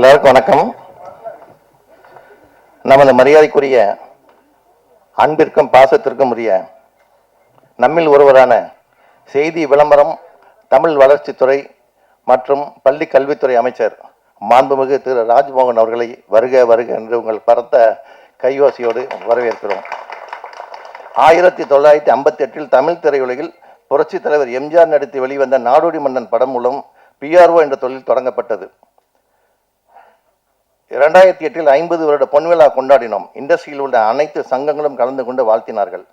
எல்லாருக்கும் வணக்கம். நமது மரியாதைக்குரிய அன்பிற்கும் பாசத்திற்கும் உரிய நம்மில் ஒருவரான செய்தி விளம்பரம், தமிழ் வளர்ச்சித்துறை மற்றும் பள்ளி கல்வித்துறை அமைச்சர் மாண்புமிகு திரு ராஜ்மோகன் அவர்களை வருக வருக என்று உங்கள் பரத்த கையோசையோடு வரவேற்கிறோம். 1958 தமிழ் திரையுலகில் புரட்சித் தலைவர் எம்ஜிஆர் நடித்து வெளிவந்த நாடோடி மன்னன் படம் மூலம் PRO என்ற தொழில் தொடங்கப்பட்டது. 2008 50 வருட பொன்விழா கொண்டாடினோம். இண்டஸ்ட்ரியில் உள்ள அனைத்து சங்கங்களும் கலந்து கொண்டு வாழ்த்தினார்கள்.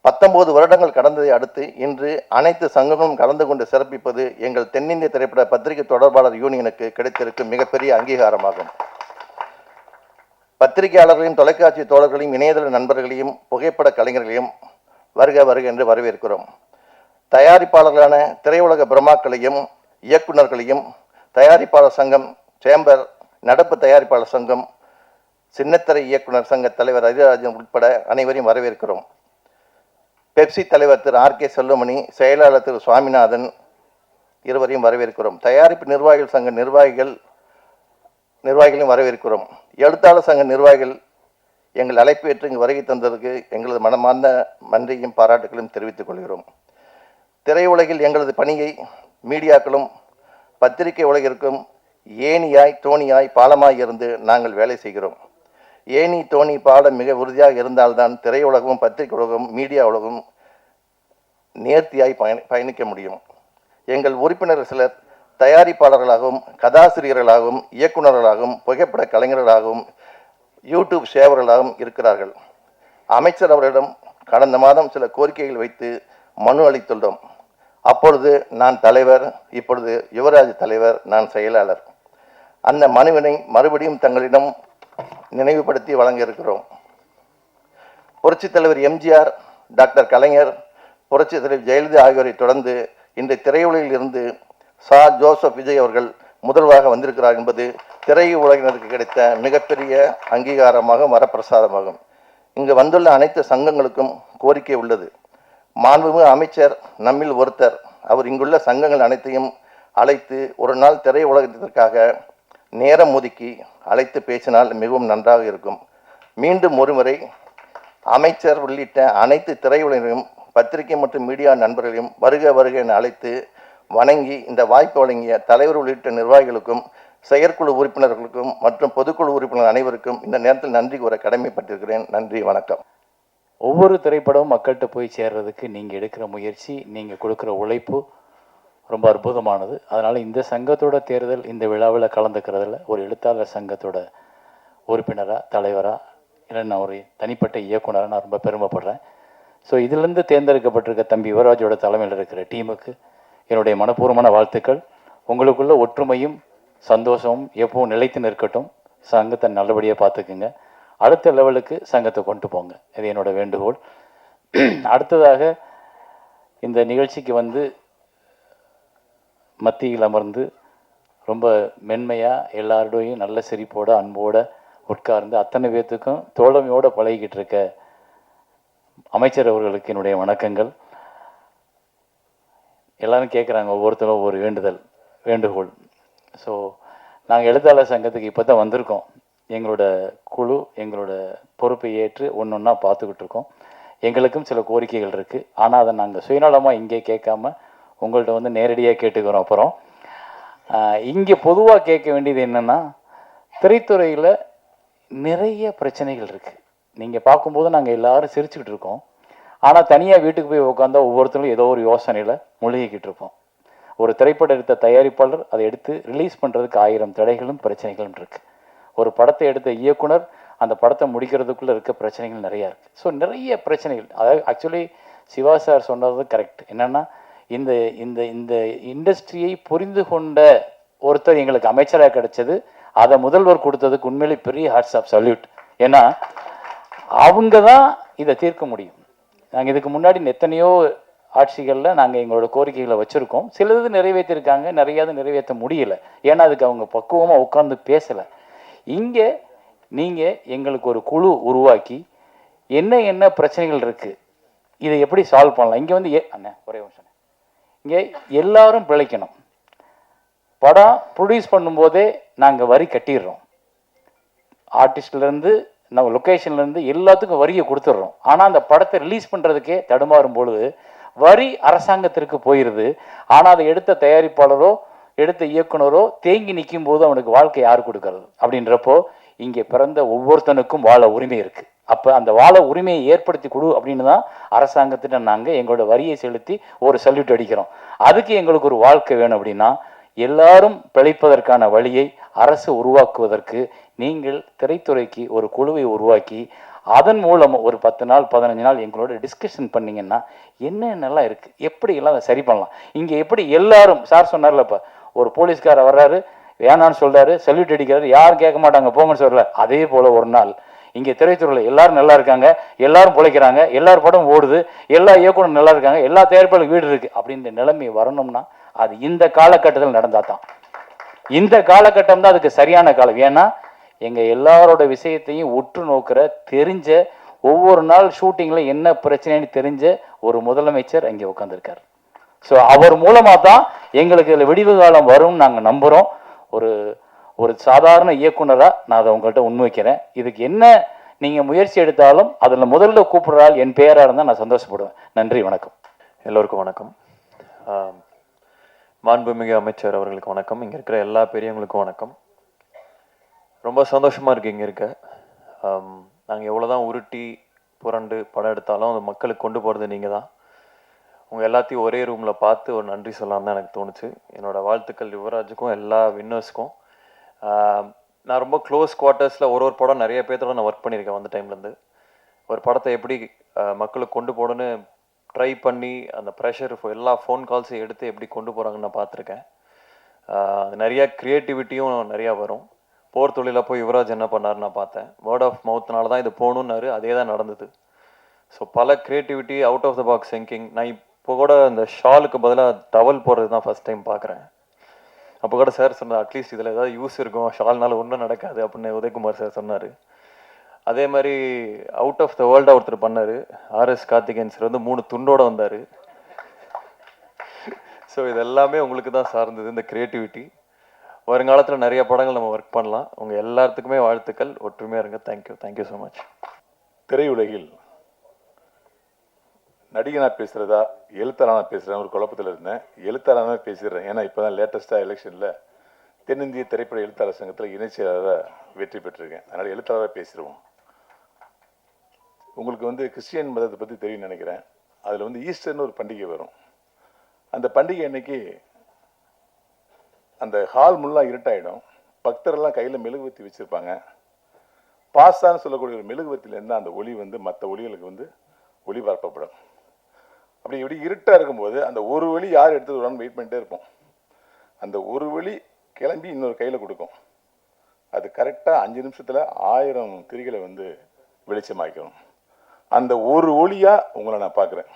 19 வருடங்கள் கடந்ததை அடுத்து இன்று அனைத்து சங்கங்களும் கலந்து கொண்டு சிறப்பிப்பது எங்கள் தென்னிந்திய திரைப்பட பத்திரிகை தொடர்பாளர் யூனியனுக்கு கிடைத்திருக்கும் மிகப்பெரிய அங்கீகாரமாகும். பத்திரிகையாளர்களையும் தொலைக்காட்சி தோழர்களையும் இணையதள நண்பர்களையும் புகைப்பட கலைஞர்களையும் வருக வருக என்று வரவேற்கிறோம். தயாரிப்பாளர்களான திரையுலக பிரம்மாக்களையும் இயக்குநர்களையும் தயாரிப்பாளர் சங்கம், சேம்பர், நடப்பு தயாரிப்பாளர் சங்கம், சின்னத்திரை இயக்குனர் சங்க தலைவர் அரிராஜன் உட்பட அனைவரையும் வரவேற்கிறோம். பெப்சி தலைவர் திரு RK செல்வமணி, செயலாளர் திரு சுவாமிநாதன் இருவரையும் வரவேற்கிறோம். தயாரிப்பு நிர்வாகிகள் சங்க நிர்வாகிகளையும் வரவேற்கிறோம். எழுத்தாளர் சங்க நிர்வாகிகள் எங்கள் அழைப்பு ஏற்று இங்கு வருகை தந்ததற்கு எங்களது மனமார்ந்த நன்றியும் பாராட்டுகளையும் தெரிவித்துக் கொள்கிறோம். திரையுலகில் எங்களது பணியை மீடியாக்களும் பத்திரிகை உலகிற்கும் ஏணியாய் தோணியாய் பாலமாய் இருந்து நாங்கள் வேலை செய்கிறோம். ஏணி தோணி பாலம் மிக உறுதியாக இருந்தால்தான் திரையுலகமும் பத்திரிகை உலகம் மீடியா உலகம் நேர்த்தியாய் பயணிக்க முடியும். எங்கள் உறுப்பினர் சிலர் தயாரிப்பாளர்களாகவும் கதாசிரியர்களாகவும் இயக்குநர்களாகவும் புகைப்பட கலைஞர்களாகவும் யூடியூப் சேவர்களாகவும் இருக்கிறார்கள். அமைச்சர் அவரிடம் கடந்த மாதம் சில கோரிக்கைகள் வைத்து மனு அளித்துள்ளோம். அப்பொழுது நான் தலைவர், இப்பொழுது யுவராஜ் தலைவர், நான் செயலாளர். அந்த மனுவினை மறுபடியும் தங்களிடம் நினைவுபடுத்தி வழங்க இருக்கிறோம். புரட்சித் தலைவர் எம்ஜிஆர், டாக்டர் கலைஞர், புரட்சித் தலைவர் ஜெயலலிதா ஆகியோரை தொடர்ந்து இன்று திரையுலகில் இருந்து ஜோசப் விஜய் அவர்கள் முதல்வராக வந்திருக்கிறார் என்பது திரையுலகினருக்கு கிடைத்த மிகப்பெரிய அங்கீகாரமாகும், வரப்பிரசாதமாகும். இங்கு வந்துள்ள அனைத்து சங்கங்களுக்கும் கோரிக்கை உள்ளது. மாண்புமிகு அமைச்சர் நம்மில் ஒருத்தர். அவர் இங்குள்ள சங்கங்கள் அனைத்தையும் அழைத்து ஒரு நாள் திரையுலகத்திற்காக நேரம் ஒதுக்கி அழைத்து பேசினால் மிகவும் நன்றாக இருக்கும். மீண்டும் ஒருமுறை அமைச்சர் உள்ளிட்ட அனைத்து திரையுலகையும் பத்திரிகை மற்றும் மீடியா நண்பர்களையும் வருக வருக என அழைத்து வணங்கி இந்த வாய்ப்பு வழங்கிய தலைவர் உள்ளிட்ட நிர்வாகிகளுக்கும் செயற்குழு உறுப்பினர்களுக்கும் மற்றும் பொதுக்குழு உறுப்பினர் அனைவருக்கும் இந்த நேரத்தில் நன்றி கூற கடமைப்பட்டிருக்கிறேன். நன்றி, வணக்கம். ஒவ்வொரு திரைப்படமும் மக்கள்கிட்ட போய் சேர்றதுக்கு நீங்கள் எடுக்கிற முயற்சி, நீங்கள் கொடுக்குற உழைப்பு ரொம்ப அற்புதமானது. அதனால் இந்த சங்கத்தோட தேர்தல், இந்த விழாவில் கலந்துக்கிறதுல ஒரு எழுத்தாளர் சங்கத்தோட உறுப்பினராக, தலைவராக, இல்லை நான் ஒரு தனிப்பட்ட இயக்குனராக நான் ரொம்ப பெருமைப்படுறேன். ஸோ இதிலிருந்து தேர்ந்தெடுக்கப்பட்டிருக்க தம்பி யுவராஜோட தலைமையில் இருக்கிற டீமுக்கு என்னுடைய மனப்பூர்வமான வாழ்த்துக்கள். உங்களுக்குள்ள ஒற்றுமையும் சந்தோஷமும் எப்பவும் நிலைத்து நிற்கட்டும். சங்கத்தை நல்லபடியாக பார்த்துக்குங்க. அடுத்த லெவலுக்கு சங்கத்தை கொண்டு போங்க. இது என்னோட வேண்டுகோள். அடுத்ததாக இந்த நிகழ்ச்சிக்கு வந்து மத்தியில் அமர்ந்து ரொம்ப மென்மையாக எல்லாரோடையும் நல்ல சிரிப்போட அன்போடு உட்கார்ந்து அத்தனை பேர்த்துக்கும் தோழமையோடு பழகிக்கிட்டு இருக்க அமைச்சர் அவர்களுக்கு என்னுடைய வணக்கங்கள். எல்லாரும் கேட்குறாங்க, ஒவ்வொருத்தரும் ஒவ்வொரு வேண்டுகோள். ஸோ நாங்கள் எழுத்தாளர் சங்கத்துக்கு இப்போ தான் வந்திருக்கோம். எங்களோட குழு எங்களோட பொறுப்பை ஏற்று ஒன்று ஒன்றா பார்த்துக்கிட்டு இருக்கோம். எங்களுக்கும் சில கோரிக்கைகள் இருக்குது. ஆனால் அதை நாங்கள் சுயநலமாக இங்கே கேட்காம உங்கள்கிட்ட வந்து நேரடியாக கேட்டுக்கிறோம். அப்புறம் இங்கே பொதுவாக கேட்க வேண்டியது என்னென்னா, திரைத்துறையில் நிறைய பிரச்சனைகள் இருக்குது. நீங்கள் பார்க்கும்போது நாங்கள் எல்லோரும் சிரிச்சுக்கிட்டு இருக்கோம். ஆனால் தனியாக வீட்டுக்கு போய் உட்காந்தா ஒவ்வொருத்தரும் ஏதோ ஒரு யோசனையில் மூழ்கிக்கிட்டு இருப்போம். ஒரு திரைப்படம் எடுத்த தயாரிப்பாளர் அதை எடுத்து ரிலீஸ் பண்ணுறதுக்கு 1000 தடைகளும் பிரச்சனைகளும் இருக்குது. ஒரு படத்தை எடுத்த இயக்குனர் அந்த படத்தை முடிக்கிறதுக்குள்ளே இருக்க பிரச்சனைகள் நிறையா இருக்குது. ஸோ நிறைய பிரச்சனைகள். அதாவது ஆக்சுவலி சிவா சார் சொன்னது கரெக்ட். என்னென்னா, இந்த இந்த இந்த இண்டஸ்ட்ரியை புரிந்து கொண்ட ஒருத்தர் எங்களுக்கு அமைச்சராக கிடைச்சது, அதை முதல்வர் கொடுத்ததுக்கு உண்மையிலே பெரிய ஹாட்ஸ் ஆஃப் சல்யூட். ஏன்னா அவங்க தான் இதை தீர்க்க முடியும். நாங்கள் இதுக்கு முன்னாடி எத்தனையோ ஆட்சிகளில் நாங்கள் எங்களோட கோரிக்கைகளை வச்சுருக்கோம். சிலது நிறைவேற்றிருக்காங்க, நிறையாவது நிறைவேற்ற முடியலை. ஏன்னா அதுக்கு அவங்க பக்குவமாக உட்காந்து பேசலை. இங்கே நீங்கள் எங்களுக்கு ஒரு குழு உருவாக்கி என்ன பிரச்சனைகள் இருக்குது, இதை எப்படி சால்வ் பண்ணலாம். இங்கே வந்து அண்ணே ஒரே நிமிஷம், இங்கே எல்லாரும் பிழைக்கணும். படம் ப்ரொடியூஸ் பண்ணும்போதே நாங்கள் வரி கட்டிடுறோம். ஆர்டிஸ்ட்லேருந்து நம்ம லொக்கேஷன்லேருந்து எல்லாத்துக்கும் வரியை கொடுத்துட்றோம். ஆனால் அந்த படத்தை ரிலீஸ் பண்ணுறதுக்கே தடுமாறும் பொழுது வரி அரசாங்கத்திற்கு போயிடுது. ஆனால் அதை எடுத்த தயாரிப்பாளரோ எடுத்த இயக்குனரோ தேங்கி நிற்கும் போது அவனுக்கு வாழ்க்கை யார் கொடுக்கறது? அப்படின்றப்போ இங்கே பிறந்த ஒவ்வொருத்தனுக்கும் வாழ உரிமை இருக்குது. அப்போ அந்த வாழ உரிமையை ஏற்படுத்தி கொடு அப்படின்னு தான் அரசாங்கத்திட்ட நாங்கள் எங்களோட வரியை செலுத்தி ஒரு சல்யூட் அடிக்கிறோம். அதுக்கு எங்களுக்கு ஒரு வாழ்க்கை வேணும் அப்படின்னா எல்லாரும் பிழைப்பதற்கான வழியை அரசு உருவாக்குவதற்கு நீங்கள் திரைத்துறைக்கு ஒரு குழுவை உருவாக்கி அதன் மூலம் ஒரு 10 நாள் 15 நாள் எங்களோட டிஸ்கஷன் பண்ணிங்கன்னா என்னென்னலாம் இருக்குது, எப்படியெல்லாம் அதை சரி பண்ணலாம். இங்கே எப்படி எல்லாரும் சார் சொன்னார்லப்பா, ஒரு போலீஸ்காரர் வர்றாரு, வேணான்னு சொல்கிறாரு, சல்யூட் அடிக்கிறாரு, யாரும் கேட்க மாட்டாங்க போங்கன்னு சொல்லல. அதே போல் ஒரு நாள் இங்கே திரைத்துறையில் எல்லாரும் நல்லா இருக்காங்க, எல்லாரும் பிழைக்கிறாங்க, எல்லார் படம் ஓடுது, எல்லா இயக்குனரும் நல்லா இருக்காங்க, எல்லா தயாரிப்பாளர்களும் வீடு இருக்குது அப்படின்ற நிலைமை வரணும்னா அது இந்த காலகட்டத்தில் நடந்தால் தான். இந்த காலகட்டம் தான் அதுக்கு சரியான காலம். ஏன்னா எங்கள் எல்லாரோட விஷயத்தையும் உற்று நோக்கிற தெரிஞ்ச ஒவ்வொரு நாள் ஷூட்டிங்கில் என்ன பிரச்சனைன்னு தெரிஞ்ச ஒரு முதலமைச்சர் அங்கே உட்காந்துருக்கார். ஸோ அவர் மூலமாக தான் எங்களுக்கு இதில் விடிவு காலம் வரும்னு நாங்கள் நம்புகிறோம். ஒரு சாதாரண இயக்குனராக நான் அதை உங்கள்கிட்ட முன்வைக்கிறேன். இதுக்கு என்ன நீங்கள் முயற்சி எடுத்தாலும் அதில் முதல்ல கூப்பிடுறாள் என் பேராக இருந்தால் நான் சந்தோஷப்படுவேன். நன்றி, வணக்கம். எல்லோருக்கும் வணக்கம். மாண்புமிகு அமைச்சர் அவர்களுக்கு வணக்கம். இங்கே இருக்கிற எல்லா பெரியவங்களுக்கும் வணக்கம். ரொம்ப சந்தோஷமாக இருக்குது இங்கே இருக்க. நாங்கள் எவ்வளோ தான் உருட்டி புரண்டு படம் எடுத்தாலும் அது மக்களுக்கு கொண்டு போகிறது நீங்கள் தான். உங்கள் எல்லாத்தையும் ஒரே ரூமில் பார்த்து ஒரு நன்றி சொல்லலாம் தான் எனக்கு தோணுச்சு. என்னோடய வாழ்த்துக்கள் யுவராஜுக்கும் எல்லா வின்னர்ஸ்க்கும். நான் ரொம்ப க்ளோஸ் குவார்ட்டர்ஸில் ஒரு படம் நிறைய பேர்த்தோட நான் ஒர்க் பண்ணியிருக்கேன். வந்த டைம்லேருந்து ஒரு படத்தை எப்படி மக்களுக்கு கொண்டு போகணுன்னு ட்ரை பண்ணி அந்த ப்ரெஷர் எல்லா ஃபோன் கால்ஸையும் எடுத்து எப்படி கொண்டு போகிறாங்கன்னு நான் பார்த்துருக்கேன். நிறையா க்ரியேட்டிவிட்டியும் நிறையா வரும். போர் தொழிலாக போய் யுவராஜ் என்ன பண்ணாருன்னு நான் பார்த்தேன். வேர்ட் ஆஃப் மவுத்னால தான் இது போகணுன்னாரு, அதே தான் நடந்தது. ஸோ பல creativity, out of the box thinking. நான் இப்போ கூட இந்த ஷாலுக்கு பதிலாக டவல் போடுறது தான் ஃபஸ்ட் டைம் பார்க்குறேன். அப்போ கூட சார் சொன்னார், அட்லீஸ்ட் இதில் ஏதாவது யூஸ் இருக்கும், ஷால்னால ஒன்றும் நடக்காது அப்படின்னு உதயகுமார் சார் சொன்னார். அதே மாதிரி அவுட் ஆஃப் த வேர்ல்டாக ஒருத்தர் பண்ணார், ஆர்எஸ் கார்த்திகேயன் சார் வந்து 3 துண்டோடு வந்தார். ஸோ இது எல்லாமே உங்களுக்கு தான் சார்ந்தது இந்த க்ரியேட்டிவிட்டி. வருங்காலத்தில் நிறைய படங்கள் நம்ம ஒர்க் பண்ணலாம். உங்கள் எல்லாத்துக்குமே வாழ்த்துக்கள். ஒற்றுமையாக இருங்க. Thank you so much. திரையுலகில் நடிகனாக பேசுகிறதா எழுத்தாளனாக பேசுகிறேன் ஒரு குழப்பத்தில் இருந்தேன். எழுத்தாளனாக பேசிடுறேன். ஏன்னா இப்போ தான் லேட்டஸ்ட்டாக எலெக்ஷனில் தென்னிந்திய திரைப்பட எழுத்தாளர் சங்கத்தில் இணைச்செயலாளராக வெற்றி பெற்றிருக்கேன். அதனால் எழுத்தாளராக பேசிடுவோம். உங்களுக்கு வந்து கிறிஸ்டியன் மதத்தை பற்றி தெரியும்னு நினைக்கிறேன். அதில் வந்து ஈஸ்டர்னு ஒரு பண்டிகை வரும். அந்த பண்டிகை அன்னைக்கு அந்த ஹால் முல்லாம் இருட்டாயிடும். பக்தரெல்லாம் கையில் மெழுகுவத்தி வச்சுருப்பாங்க. பாஸ்தான்னு சொல்லக்கூடிய ஒரு மெழுகுவத்திலேருந்து அந்த ஒளி வந்து மற்ற ஒளிகளுக்கு வந்து ஒளிபரப்பப்படும். அப்படி இப்படி இருட்டாக இருக்கும்போது அந்த ஒரு வழி யார் எடுத்து வருவான்னு வெயிட் பண்ணிட்டே இருப்போம். அந்த ஒரு வழி கிளம்பி இன்னொரு கையில் கொடுக்கும். அது கரெக்டாக 5 நிமிஷத்தில் 1000 திரிகளை வந்து வெளிச்சமாக்கணும். அந்த ஒரு ஒளியாக உங்களை நான் பார்க்குறேன்.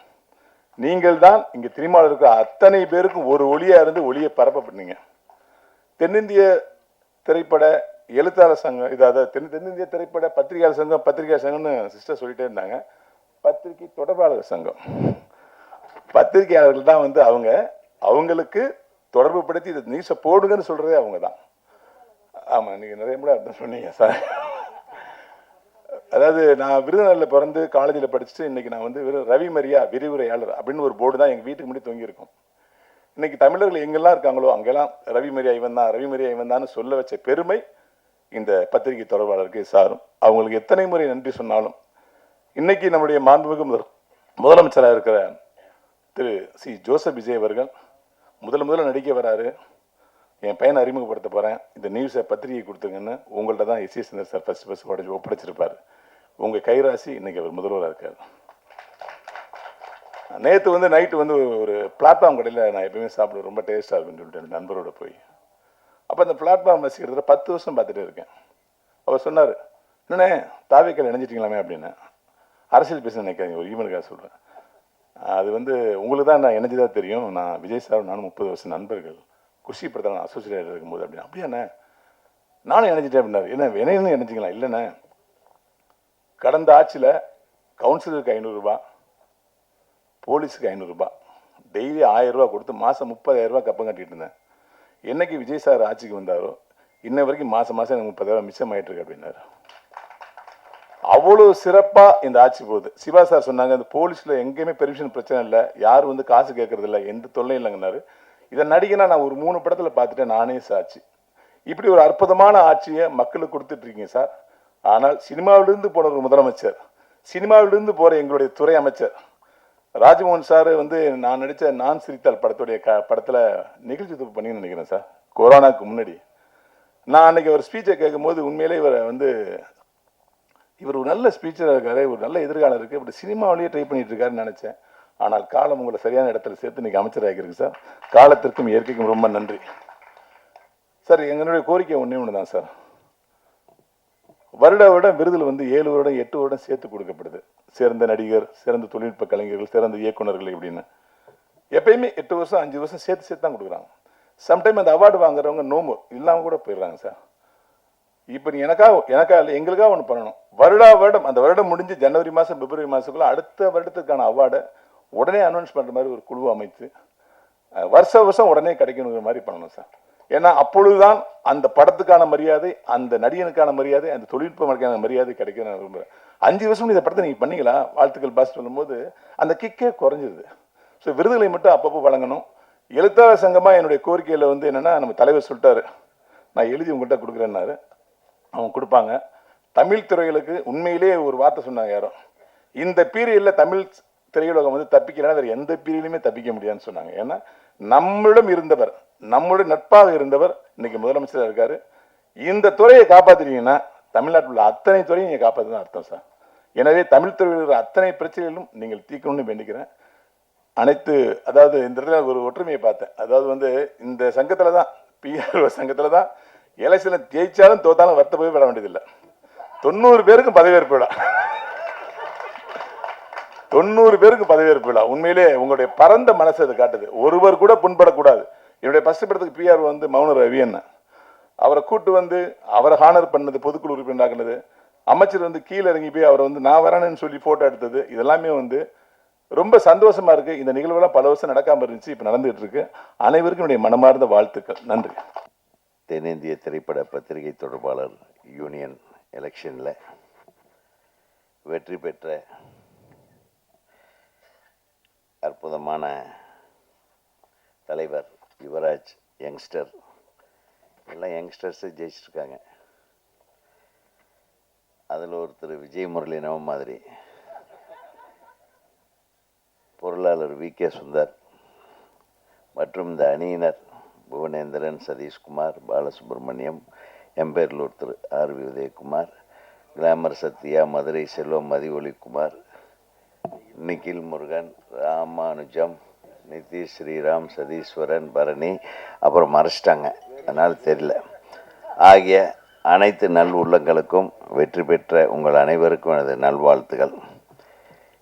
நீங்கள் தான் இங்கே திருமாவில் இருக்கிற அத்தனை பேருக்கும் ஒரு ஒளியாக இருந்து ஒளியை பரப்பப்பட்டீங்க. தென்னிந்திய திரைப்பட எழுத்தாளர் சங்கம், இதாவது தென்னிந்திய திரைப்பட பத்திரிகையாளர் சங்கம்னு சிஸ்டர் சொல்லிட்டே இருந்தாங்க. பத்திரிகை தொடர்பாளர் சங்கம், பத்திரிகையாளர்கள் தான் வந்து அவங்களுக்கு தொடர்பு படுத்தி இதை நியூஸை போடுங்கன்னு சொல்கிறதே அவங்க தான். ஆமாம், நீங்கள் நிறைய முறை அப்படி சொன்னீங்க சார். அதாவது நான் விருதுநகரில் பிறந்து காலேஜில் படிச்சுட்டு இன்றைக்கி நான் வந்து ரவி மரியா விரிவுரையாளர் அப்படின்னு ஒரு போர்டு தான் எங்கள் வீட்டுக்கு முன்னாடி தொங்கியிருக்கோம். இன்றைக்கி தமிழர்கள் எங்கெல்லாம் இருக்காங்களோ அங்கெல்லாம் ரவி மரியா இவன் தான் சொல்ல வச்ச பெருமை இந்த பத்திரிகை தொடர்பாளருக்கு சாரும். அவங்களுக்கு எத்தனை முறை நன்றி சொன்னாலும் இன்னைக்கு நம்முடைய மாண்புமிகு முதலமைச்சராக இருக்கிற திரு சி ஜோசப் விஜய் அவர்கள் முதல்ல நடிக்க வராரு. என் பையனை அறிமுகப்படுத்த போகிறேன், இந்த நியூஸை பத்திரிகை கொடுத்துங்கன்னு உங்கள்கிட்ட தான் எஸ்ஏ சந்தர் சார் ஃபஸ்ட் ஒப்படைச்சிருப்பார். உங்கள் கைராசி இன்னைக்கு அவர் முதல்வராக இருக்கார். நேற்று வந்து நைட்டு வந்து ஒரு பிளாட்ஃபார்ம் கடையில் நான் எப்பவுமே சாப்பிடுவேன், ரொம்ப டேஸ்ட்டாக இருக்குன்னு சொல்லிட்டு நண்பரோட போய் அப்போ அந்த பிளாட்ஃபார்ம் வசிக்கிறதுல 10 வருஷம் பார்த்துட்டே இருக்கேன். அவர் சொன்னார், என்னண்ணே தாவிக்கல் இணைஞ்சிட்டிங்களாமே அப்படின்னு. அரசியல் பேச நினைக்காதீங்க, ஒரு ஈமெயிலுக்காக சொல்கிறேன். அது வந்து உங்களுக்கு தான் நான் இணைஞ்சதாக தெரியும். நான் விஜய் சார் நானும் 30 வருஷம் நண்பர்கள். குஷி படத்தில் நான் அசோசியேட் இருக்கும்போது அப்படின்னு. அப்படியாண்ணே நானும் இணைஞ்சிட்டேன் அப்படின்னாரு. என்ன இணையன்னு இணைஞ்சிங்களா? இல்லைண்ணே, கடந்த ஆட்சியில் கவுன்சிலருக்கு 500 ரூபா, போலீஸுக்கு 500 ரூபா, டெய்லி 1000 ரூபா கொடுத்து மாதம் 30,000 ரூபா கப்பம் கட்டிட்டு இருந்தேன். என்னைக்கு விஜய் சார் ஆட்சிக்கு வந்தாரோ இன்ன வரைக்கும் மாதம் எனக்கு 30,000 மிச்சம் ஆயிட்டு இருக்கு அப்படின்னாரு. அவ்வளோ சிறப்பாக இந்த ஆட்சி போகுது. சிவா சார் சொன்னாங்க, அந்த போலீஸில் எங்கேயுமே பெர்மிஷன் பிரச்சனை இல்லை, யாரும் வந்து காசு கேட்கறது இல்லை, எந்த தொல்லையும் இல்லைங்கன்னாரு. இதை நடிகனா நான் ஒரு 3 படத்தில் பார்த்துட்டேன், நானே சாட்சி. இப்படி ஒரு அற்புதமான ஆட்சியை மக்களுக்கு கொடுத்துட்டு இருக்கீங்க சார். ஆனால் சினிமாவிலிருந்து போன ஒரு முதலமைச்சர், சினிமாவிலிருந்து போகிற எங்களுடைய துறை அமைச்சர் ராஜ்மோகன் சார் வந்து நான் நடித்த நான் சிரித்தால் படத்துடைய படத்தில் நிகழ்ச்சி தொகுப்பு பண்ணின்னு நினைக்கிறேன் சார். கொரோனாவுக்கு முன்னாடி நான் அன்னைக்கு ஒரு ஸ்பீச்சை கேட்கும்போது உண்மையிலே இவரை வந்து இவர் ஒரு நல்ல ஸ்பீச்சராக இருக்காரு, ஒரு நல்ல எதிர்காலம் இருக்குது, இப்படி சினிமாவிலேயே ட்ரை பண்ணிட்டு இருக்காருன்னு நினச்சேன். ஆனால் காலம் உங்களை சரியான இடத்துல சேர்த்து இன்றைக்கி அமைச்சராகிருக்கு சார். காலத்திற்கும் இயற்கைக்கும் ரொம்ப நன்றி சார். எங்களுடைய கோரிக்கை ஒன்று தான் சார். வருடம் விருதில் வந்து 7 வருடம் 8 வருடம் சேர்த்து கொடுக்கப்படுது. சிறந்த நடிகர், சிறந்த தொழில்நுட்ப கலைஞர்கள், சிறந்த இயக்குநர்கள் இப்படின்னு எப்பயுமே 8 வருஷம் 5 வருஷம் சேர்த்து தான் கொடுக்குறாங்க. சம்டைம் அந்த அவார்டு வாங்குறவங்க நோம்பு இல்லாமல் கூட போயிடுறாங்க சார். இப்போ நீ எனக்காக இல்லை, எங்களுக்காக ஒன்று பண்ணணும். வருடம் அந்த வருடம் முடிஞ்சு ஜனவரி மாதம் பிப்ரவரி மாதத்துக்குள்ள அடுத்த வருடத்துக்கான அவார்டை உடனே அனௌன்ஸ் பண்ணுற மாதிரி ஒரு குழுவை அமைத்து வருஷம் உடனே கிடைக்கணுங்கிற மாதிரி பண்ணணும் சார். ஏன்னா அப்பொழுதுதான் அந்த படத்துக்கான மரியாதை, அந்த நடிகனுக்கான மரியாதை, அந்த தொழில்நுட்பமான மரியாதை கிடைக்கும் நான் விரும்புகிறேன். 5 வருஷம் இந்த படத்தை நீங்கள் பண்ணீங்களா, வாழ்த்துக்கள் பாஸ் சொல்லும்போது அந்த கிக்கே குறைஞ்சிருது. ஸோ விருதுகளை மட்டும் அப்பப்போ வழங்கணும். எழுத்தாளர் சங்கமாக என்னுடைய கோரிக்கையில் வந்து என்னென்னா, நம்ம தலைவர் சொல்லிட்டாரு, நான் எழுதி உங்கள்கிட்ட கொடுக்குறேன்னாரு. அவங்க கொடுப்பாங்க. தமிழ் திரைகளுக்கு உண்மையிலே ஒரு வார்த்தை சொன்னாங்க யாரும், இந்த பீரியடில் தமிழ் திரையுலகம் வந்து தப்பிக்கலைன்னா வேறு எந்த பீரியட்லையுமே தப்பிக்க முடியாதுன்னு சொன்னாங்க. ஏன்னா நம்மளிடம் இருந்தவர், நம்மளுடைய நட்பாக இருந்தவர் இன்னைக்கு முதலமைச்சராக இருக்காரு. இந்த துறையை காப்பாற்றுறீங்கன்னா தமிழ்நாட்டில் உள்ள அத்தனை துறையும் நீங்கள் காப்பாற்றுன்னு அர்த்தம் சார். எனவே தமிழ் துறையில் இருக்கிற அத்தனை பிரச்சனைகளும் நீங்கள் தீர்க்கணும்னு வேண்டிக்கிறேன். அதாவது இந்த இடத்துல ஒரு ஒற்றுமையை பார்த்தேன். அதாவது வந்து இந்த சங்கத்தில் தான், பிஆர்ஓ சங்கத்தில் தான் எலெக்ஷனில் ஜெயிச்சாலும் தோத்தாலும் வருத்த போய் விட வேண்டியதில்லை. 90 பேருக்கும் பதவியேற்பு விழா, 90 பேருக்கு பதவியேற்பு விழா. உண்மையிலே உங்களுடைய பரந்த மனசு அதை காட்டுது. ஒருவர் கூட புண்படக்கூடாது. என்னுடைய ஃபர்ஸ்ட் படத்துக்கு பிஆர் வந்து மௌன ரவி என்ன, அவரை கூட்டு வந்து அவரை ஹானர் பண்ணது, பொதுக்குழு உறுப்பினராக்குனது, அமைச்சர் வந்து கீழே இறங்கி போய் அவரை வந்து நான் வரேன்னு சொல்லி ஃபோட்டோ எடுத்தது, இதெல்லாமே வந்து ரொம்ப சந்தோஷமா இருக்கு. இந்த நிகழ்வுலாம் பல வருஷம் நடக்காமல் இருந்துச்சு, இப்போ நடந்துகிட்டு இருக்கு. அனைவருக்கும் என்னுடைய மனமார்ந்த வாழ்த்துக்கள். நன்றி. தென்னிந்திய திரைப்பட பத்திரிகை தொடர்பாளர் யூனியன் எலெக்ஷனில் வெற்றி பெற்ற அற்புதமான தலைவர் யுவராஜ், யங்ஸ்டர், எல்லாம் யங்ஸ்டர்ஸு ஜெயிச்சிருக்காங்க. அதில் ஒருத்தர் விஜய் முரளி நவ மாதிரி, பொருளாளர் வி.கே. சுந்தர் மற்றும் இந்த அணியினர் புவனேந்திரன், சதீஷ்குமார், பாலசுப்ரமணியம், எம்பேரில் ஒருத்தர் ஆர்.வி. உதயகுமார், கிளாமர் சத்யா, மதுரை செல்வம், மதிவொலிக்குமார், நிகில் முருகன், ராமானுஜம், நிதிஷ் ஸ்ரீராம், சதீஸ்வரன், பரணி, அப்புறம் மறைச்சிட்டாங்க, அதனால் தெரியல, ஆகிய அனைத்து நல் உள்ளங்களுக்கும் வெற்றி பெற்ற உங்கள் அனைவருக்கும் எனது நல்வாழ்த்துகள்.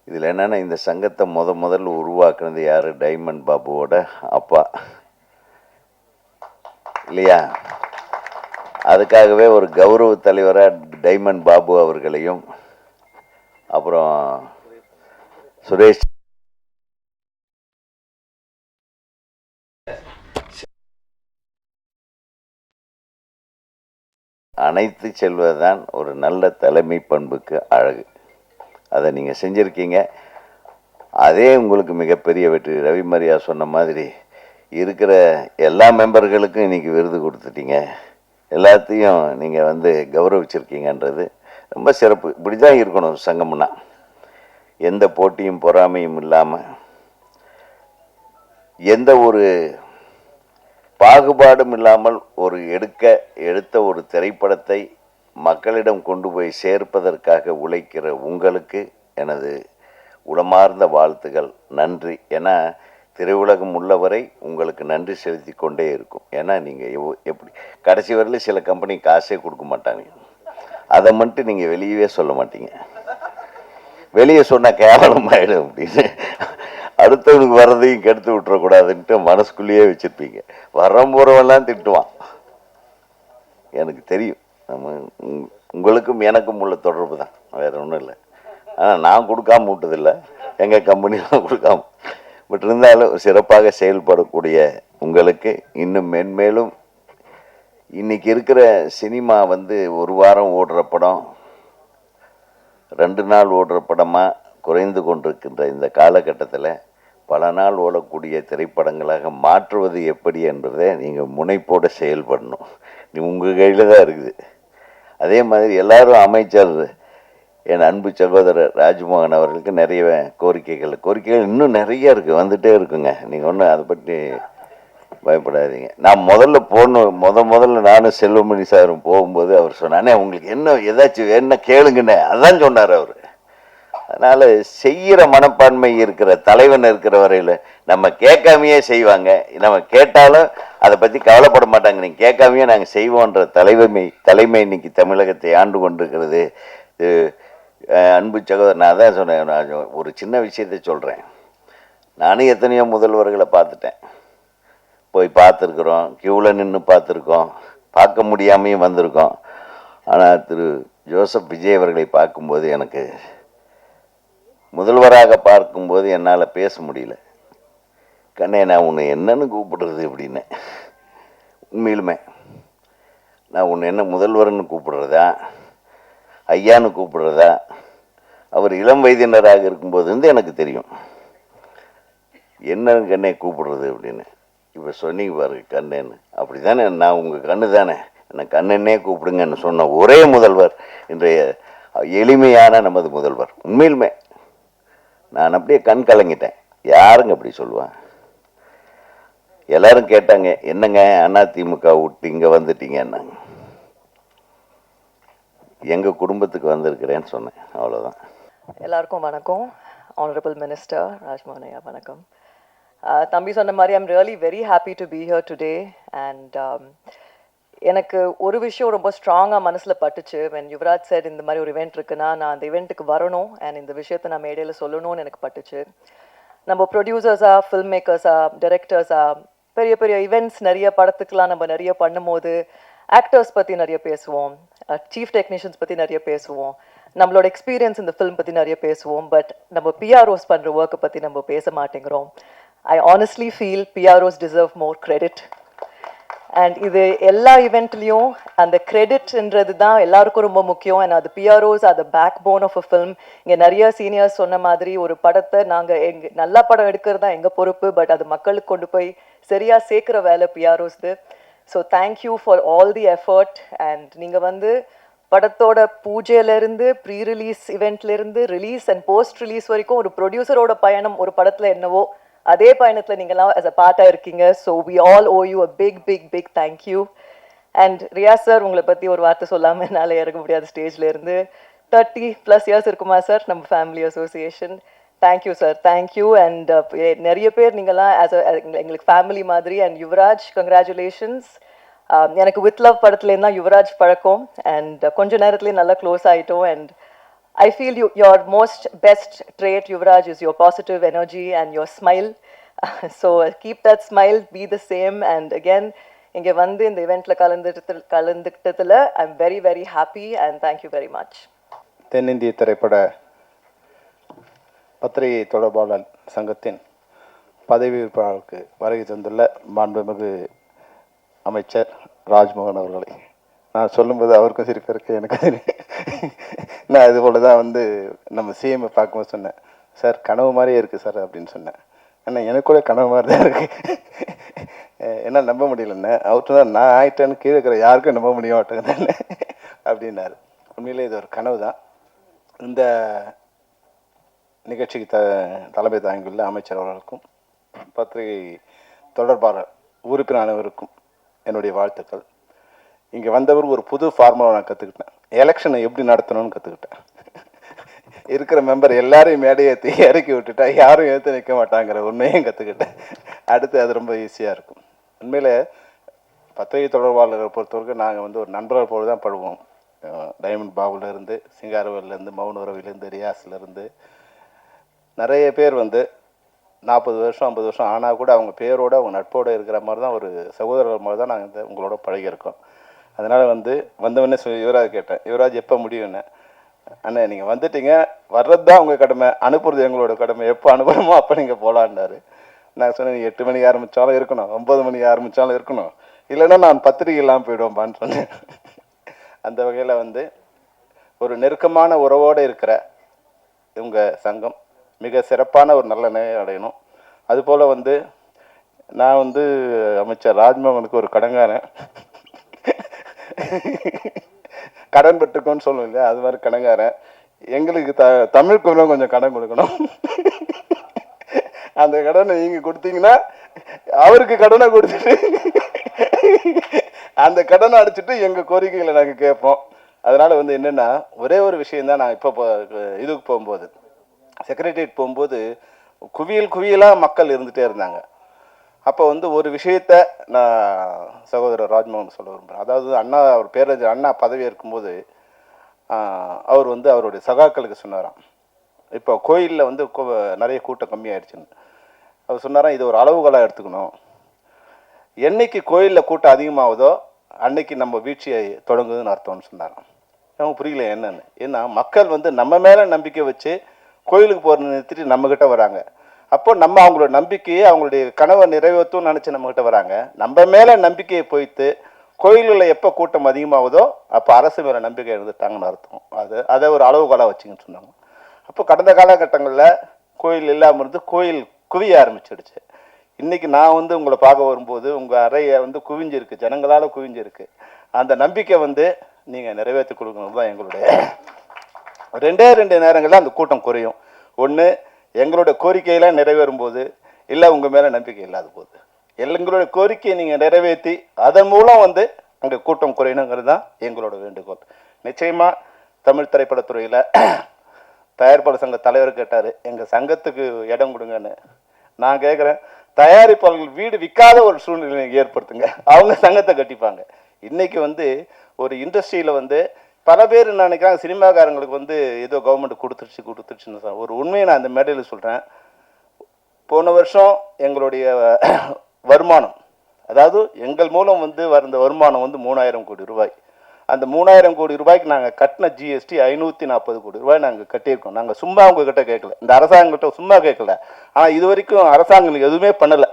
இதில் என்னென்னா, இந்த சங்கத்தை முதல்ல உருவாக்குனது யார்? டைமண்ட் பாபுவோட அப்பா இல்லையா? அதுக்காகவே ஒரு கௌரவ தலைவராக டைமண்ட் பாபு அவர்களையும், அப்புறம் சுரேஷ் அனைத்து செல்வதுதான் ஒரு நல்ல தலைமை பண்புக்கு அழகு. அதை நீங்கள் செஞ்சுருக்கீங்க. அதே உங்களுக்கு மிகப்பெரிய வெற்றி. ரவி மரியா சொன்ன மாதிரி இருக்கிற எல்லா மெம்பர்களுக்கும் இன்றைக்கி விருது கொடுத்துட்டீங்க, எல்லாத்தையும் நீங்கள் வந்து கௌரவிச்சிருக்கீங்கன்றது ரொம்ப சிறப்பு. இப்படி தான் இருக்கணும் சங்கம்னா. எந்த போட்டியும் பொறாமையும் இல்லாமல், எந்த ஒரு பாகுபாடும் இல்லாமல் எடுத்த ஒரு திரைப்படத்தை மக்களிடம் கொண்டு போய் சேர்ப்பதற்காக உழைக்கிற உங்களுக்கு எனது உளமார்ந்த வாழ்த்துகள், நன்றி. ஏன்னா திரையுலகம் உள்ளவரை உங்களுக்கு நன்றி செலுத்தி கொண்டே இருக்கும். ஏன்னா நீங்கள் எப்படி கடைசி வரையில் சில கம்பெனி காசே கொடுக்க மாட்டாங்க, அதை மட்டும் நீங்கள் வெளியவே சொல்ல மாட்டீங்க. வெளியே சொன்னால் கேவலமாயிடும் அப்படின்னு அடுத்தவனுக்கு வர்றதையும் கெடுத்து விட்டுறக்கூடாதுன்ட்டு மனசுக்குள்ளேயே வச்சுருப்பீங்க. வரம்புறவெல்லாம் திட்டுவான், எனக்கு தெரியும். உங்களுக்கும் எனக்கும் உள்ள தொடர்பு தான், வேறு ஒன்றும் இல்லை. ஆனால் நான் கொடுக்காம விட்டதில்லை, எங்கள் கம்பெனிலாம் கொடுக்காம. பட் இருந்தாலும் சிறப்பாக செயல்படக்கூடிய உங்களுக்கு இன்னும் மென்மேலும் இன்னைக்கு இருக்கிற சினிமா வந்து ஒரு வாரம் ஓடுற படம் 2 நாள் ஓடுற படமாக குறைந்து கொண்டிருக்கின்ற இந்த காலகட்டத்தில் பல நாள் ஓடக்கூடிய திரைப்படங்களாக மாற்றுவது எப்படி என்பதை நீங்கள் முனைப்போடு செயல்படணும். உங்கள் கையில் தான் இருக்குது. அதே மாதிரி எல்லாரும் அமைச்சர் என் அன்பு சகோதரர் ராஜ்மோகன் அவர்களுக்கு நிறைய கோரிக்கைகள் இன்னும் நிறைய இருக்குது, வந்துகிட்டே இருக்குங்க. நீங்கள் ஒன்றும் அதை பற்றி பயப்படாதீங்க. நான் முதல்ல நானும் செல்வமணி சாரும் போகும்போது அவர் சொன்னானே, உங்களுக்கு என்ன ஏதாச்சும் என்ன கேளுங்கண்ணே, அதான் சொன்னார் அவர். அதனால் செய்கிற மனப்பான்மை இருக்கிற தலைவன் இருக்கிற வரையில் நம்ம கேட்காமையே செய்வாங்க. நம்ம கேட்டாலும் அதை பற்றி கவலைப்பட மாட்டாங்க. நீங்கள் கேட்காமையே நாங்கள் செய்வோன்ற தலைமை இன்னைக்கு தமிழகத்தை ஆண்டு கொண்டிருக்கிறது. அன்பு சகோதரர், நான் தான் சொன்னேன். நான் ஒரு சின்ன விஷயத்தை சொல்கிறேன். நானும் எத்தனையோ முதல்வர்களை பார்த்துட்டேன், போய் பார்த்துருக்குறோம், க்யூவில் நின்று பார்த்துருக்கோம், பார்க்க முடியாமையும் வந்திருக்கோம். ஆனால் திரு ஜோசப் விஜய் அவர்களை பார்க்கும்போது, எனக்கு முதல்வராக பார்க்கும்போது என்னால் பேச முடியல. கண்ணே, நான் உன்னை என்னன்னு கூப்பிடுறது அப்படின்னு. உண்மையிலுமே நான் உன்னை என்ன முதல்வர்னு கூப்பிடுறதா, ஐயான்னு கூப்பிடுறதா? அவர் இளம் வயதினராக இருக்கும்போது வந்து எனக்கு தெரியும் என்னன்னு கண்ணே கூப்பிடுறது அப்படின்னு. இப்போ சொன்னீங்க பாருங்க கண்ணேன்னு, அப்படி தானே, நான் உங்கள் கண்ணு தானே, என்னை கண்ணனே கூப்பிடுங்கன்னு சொன்ன ஒரே முதல்வர் இன்றைய எளிமையான நமது முதல்வர். உண்மையிலுமே நான் அப்படியே கண் கலங்கிட்டேன். யாருங்க அப்படி சொல்லுவான்? எல்லாரும் கேட்டாங்க, என்னங்க அதிமுக விட்டு இங்கே வந்துட்டீங்கன்னாங்க. எங்கள் குடும்பத்துக்கு வந்திருக்கிறேன்னு சொன்னேன், அவ்வளோதான். எல்லாருக்கும் வணக்கம். ஆனரபிள் மினிஸ்டர் ராஜ்மோகன் ஐயா வணக்கம். தம்பி சொன்ன மாதிரி I'm really very happy to be here today. And எனக்கு ஒரு விஷயம் ரொம்ப ஸ்ட்ராங்காக மனசில் பட்டுச்சு. when யுவராஜ் said இந்த மாதிரி ஒரு இவெண்ட் இருக்குன்னா நான் அந்த இவெண்ட்டுக்கு வரணும் அண்ட் இந்த விஷயத்தை நான் மேடையில் சொல்லணும்னு எனக்கு பட்டுச்சு. நம்ம ப்ரொடியூசர்ஸாக, ஃபில்ம் மேக்கர்ஸாக, டைரக்டர்ஸாக பெரிய பெரிய இவெண்ட்ஸ் நிறைய படத்துக்கெலாம் நம்ம நிறைய பண்ணும்போது ஆக்டர்ஸ் பற்றி நிறைய பேசுவோம், சீஃப் டெக்னீஷியன்ஸ் பற்றி நிறைய பேசுவோம், நம்மளோட எக்ஸ்பீரியன்ஸ் இந்த ஃபில்ம் பற்றி நிறைய பேசுவோம். பட் நம்ம பிஆர்ஓஸ் பண்ணுற ஒர்க்கை பற்றி நம்ம பேச மாட்டேங்கிறோம். I honestly feel PROs deserve more credit. And இது எல்லா இவெண்ட்லேயும் அந்த கிரெடிட்ன்றது தான் எல்லாருக்கும் ரொம்ப முக்கியம். அண்ட் அது பிஆர்ஓஸ் அது backbone of a film. இங்கே நிறைய சீனியர்ஸ் சொன்ன மாதிரி ஒரு படத்தை நாங்கள் நல்ல படம் எடுக்கிறது தான் எங்கள் பொறுப்பு, பட் அது மக்களுக்கு கொண்டு போய் சரியாக சேர்க்குற வேலை பிஆர்ஓஸ்து. So thank you for all the effort. And நீங்கள் வந்து படத்தோட பூஜையிலேருந்து ப்ரீ ரிலீஸ் இவெண்ட்லேருந்து ரிலீஸ் அண்ட் போஸ்ட் ரிலீஸ் வரைக்கும் ஒரு ப்ரொடியூசரோட பயணம் ஒரு படத்தில் என்னவோ அதே பயணத்தில் நீங்கள்லாம் as a பார்ட்டாக இருக்கீங்க. So we all owe you a big thank you. And Riyaz sir, உங்களை பற்றி ஒரு வார்த்தை சொல்லாமல் என்னால் இறங்க முடியாது ஸ்டேஜில் இருந்து. 30+ இயர்ஸ் இருக்குமா சார் நம்ம family association. Thank you sir, thank you. And நிறைய பேர் நீங்கள்லாம் எங்களுக்கு ஃபேமிலி மாதிரி. And Yuvraj, congratulations. எனக்கு வித் லவ் படத்துலேருந்து தான் யுவராஜ் பழக்கம். அண்ட் கொஞ்ச நேரத்துலேயே நல்லா க்ளோஸ் ஆகிட்டோம். And I feel your most best trait, Yuvraj, is your positive energy and your smile. So keep that smile, be the same. And again, இங்கே வந்து இந்த இவெண்ட்டில் கலந்துக்கிட்டதில் I'm very happy and thank you very much. தென்னிந்திய திரைப்பட பத்திரிகை தொடர்பாளர் சங்கத்தின் பதவி உறுப்பினருக்கு வருகை தந்துள்ள மாண்புமிகு அமைச்சர் ராஜ்மோகன் அவர்களை நான் சொல்லும்போது அவருக்கும் சிரிப்பு இருக்குது, எனக்கு நான் இது போல் தான் வந்து நம்ம சிஎம்ஐ பார்க்கும்போது சொன்னேன், சார் கனவு மாதிரியே இருக்குது சார் அப்படின்னு சொன்னேன். ஆனால் எனக்கு கூட கனவு மாதிரி தான் இருக்குது, என்னால் நம்ப முடியலன்னு. அவர்கிட்ட தான் நான் ஆகிட்டேன்னு கீழே இருக்கிற யாருக்கும் நம்ப முடிய மாட்டேங்குதானே அப்படின்னாரு. உண்மையிலே இது ஒரு கனவு தான். இந்த நிகழ்ச்சிக்கு தலைமை தாங்கியுள்ள அமைச்சர் அவர்களுக்கும் பத்திரிகை தொடர்பாளர் உறுப்பினர் அனைவருக்கும் என்னுடைய வாழ்த்துக்கள். இங்கே வந்தவர் ஒரு புது ஃபார்முலா நான் கற்றுக்கிட்டேன். எலெக்ஷனை எப்படி நடத்தணும்னு கற்றுக்கிட்டேன். இருக்கிற மெம்பர் எல்லாரையும் மேடையை ஏற்றி இறக்கி விட்டுட்டா யாரும் ஏற்று நிற்க மாட்டாங்கிற உண்மையும் கற்றுக்கிட்டேன். அடுத்து அது ரொம்ப ஈஸியாக இருக்கும். உண்மையில் பத்திரிகை தொடர்பாளர்களை பொறுத்தவரைக்கும் நாங்கள் வந்து ஒரு நண்பர்கள் போல தான் படுவோம். டைமண்ட் பாபுலேருந்து, சிங்காரவேலேருந்து, மௌனரவிலேருந்து, ரியாஸ்லேருந்து நிறைய பேர் வந்து 40 வருஷம் 50 வருஷம் ஆனால் கூட அவங்க பேரோடு அவங்க நட்போடு இருக்கிற மாதிரி தான், ஒரு சகோதரர் மாதிரி தான் நாங்கள் உங்களோட பழகியிருக்கோம். அதனால் வந்தவொடனே யுவராஜ் கேட்டேன், யுவராஜ் எப்போ முடியும்னு. அண்ணா நீங்கள் வந்துட்டீங்க, வர்றது தான் உங்கள் கடமை, அனுப்புறது எங்களோட கடமை, எப்போ அனுப்புகிறோமோ அப்போ நீங்கள் போகலான்னாரு. நான் சொன்னேன் 8 மணிக்கு ஆரம்பித்தாலும் இருக்கணும், 9 மணிக்கு ஆரம்பித்தாலும் இருக்கணும், இல்லைன்னா நான் பத்திரிகை இல்லாமல் போயிடுவேன்பான்னு சொன்னேன். அந்த வகையில் வந்து ஒரு நெருக்கமான உறவோடு இருக்கிற உங்கள் சங்கம் மிக சிறப்பான ஒரு நல்ல நிலை அடையணும். அதுபோல் வந்து நான் வந்து அமைச்சர் ராஜ்மோகனுக்கு ஒரு கடங்காரன், கடன் பெற்றுக்கோன்னு சொல்லுவோம் இல்லையா, அது மாதிரி கடங்காரன். எங்களுக்கு தமிழ் குழுவும் கொஞ்சம் கடன் கொடுக்கணும். அந்த கடனை நீங்கள் கொடுத்தீங்கன்னா அவருக்கு கடனை கொடுத்துட்டு அந்த கடனை அடிச்சுட்டு எங்கள் கோரிக்கைகளை நாங்கள் கேட்போம். அதனால் வந்து என்னென்னா ஒரே ஒரு விஷயந்தான். நான் இப்போ இதுக்கு போகும்போது செக்ரட்டரியேட் போகும்போது குவியலாக மக்கள் இருந்துகிட்டே இருந்தாங்க. அப்போ வந்து ஒரு விஷயத்தை நான் சகோதரர் ராஜ்மோகன் சொல்ல விரும்புகிறேன். அதாவது அண்ணா, அவர் பேரறிஞர் அண்ணா பதவி இருக்கும்போது அவர் வந்து அவருடைய சகாக்களுக்கு சொன்னாராம், இப்போ கோயிலில் வந்து நிறைய கூட்டம் கம்மியாயிடுச்சுன்னு. அவர் சொன்னாராம், இது ஒரு அளவுகோலாக எடுத்துக்கணும். என்னைக்கு கோயிலில் கூட்டம் அதிகமாகுதோ அன்னைக்கு நம்ம வீழ்ச்சியை தொடங்குதுன்னு அர்த்தம்னு சொன்னாராம். அவங்க புரியல என்னன்னு. ஏன்னா மக்கள் வந்து நம்ம மேலே நம்பிக்கை வச்சு கோயிலுக்கு போகிறத நிறுத்திட்டு நம்மக்கிட்ட வராங்க. அப்போ நம்ம அவங்களோட நம்பிக்கையை, அவங்களுடைய கனவை நிறைவேற்றணும்னு நினச்சி நம்மக்கிட்ட வராங்க. நம்ம மேலே நம்பிக்கையை போய்த்து கோயில்களில் எப்போ கூட்டம் அதிகமாகுதோ அப்போ அரசு மேலே நம்பிக்கை இருந்துட்டாங்கன்னு அர்த்தம். அதை ஒரு அளவுகோலாக வச்சுங்கன்னு சொன்னாங்க. அப்போ கடந்த காலகட்டங்களில் கோயில் இல்லாமல் இருந்து கோயில் குவிய ஆரம்பிச்சிடுச்சு. இன்றைக்கி நான் வந்து உங்களை பார்க்க வரும்போது உங்கள் அறையை வந்து குவிஞ்சிருக்கு, ஜனங்களால் குவிஞ்சிருக்கு. அந்த நம்பிக்கை வந்து நீங்கள் நிறைவேற்றி கொடுக்கணும் தான் எங்களுடைய. 2 நேரங்களில் அந்த கூட்டம் குறையும். ஒன்று எங்களுடைய கோரிக்கையெல்லாம் நிறைவேறும் போது, இல்லை உங்கள் மேலே நம்பிக்கை இல்லாத போது. எங்களுடைய கோரிக்கையை நீங்கள் நிறைவேற்றி அதன் மூலம் வந்து அங்கே கூட்டம் குறையணுங்கிறது தான் எங்களோட வேண்டுகோள். நிச்சயமாக தமிழ் திரைப்படத்துறையில் தயாரிப்பாளர் சங்க தலைவர் கேட்டார், எங்கள் சங்கத்துக்கு இடம் கொடுங்கன்னு. நான் கேட்குறேன், தயாரிப்பாளர்கள் வீடு விற்காத ஒரு சூழ்நிலை ஏற்படுத்துங்க, அவங்க சங்கத்தை கட்டிப்பாங்க. இன்றைக்கி வந்து ஒரு இண்டஸ்ட்ரியில் வந்து பல பேர் என்ன நினைக்கிறாங்க, சினிமாக்காரங்களுக்கு வந்து ஏதோ கவர்மெண்ட் கொடுத்துருச்சுன்னு. ஒரு உண்மையை நான் அந்த மேடையில் சொல்கிறேன். போன வருஷம் எங்களுடைய வருமானம், அதாவது எங்கள் மூலம் வந்து வந்த வருமானம் வந்து 3000 கோடி ரூபாய். அந்த 3000 கோடி ரூபாய்க்கு நாங்கள் கட்டின ஜிஎஸ்டி 540 கோடி ரூபாய் நாங்கள் கட்டியிருக்கோம். நாங்கள் சும்மா உங்ககிட்ட கேட்கல, இந்த அரசாங்ககிட்ட சும்மா கேட்கல. ஆனால் இது வரைக்கும் அரசாங்கம் எதுவுமே பண்ணலை.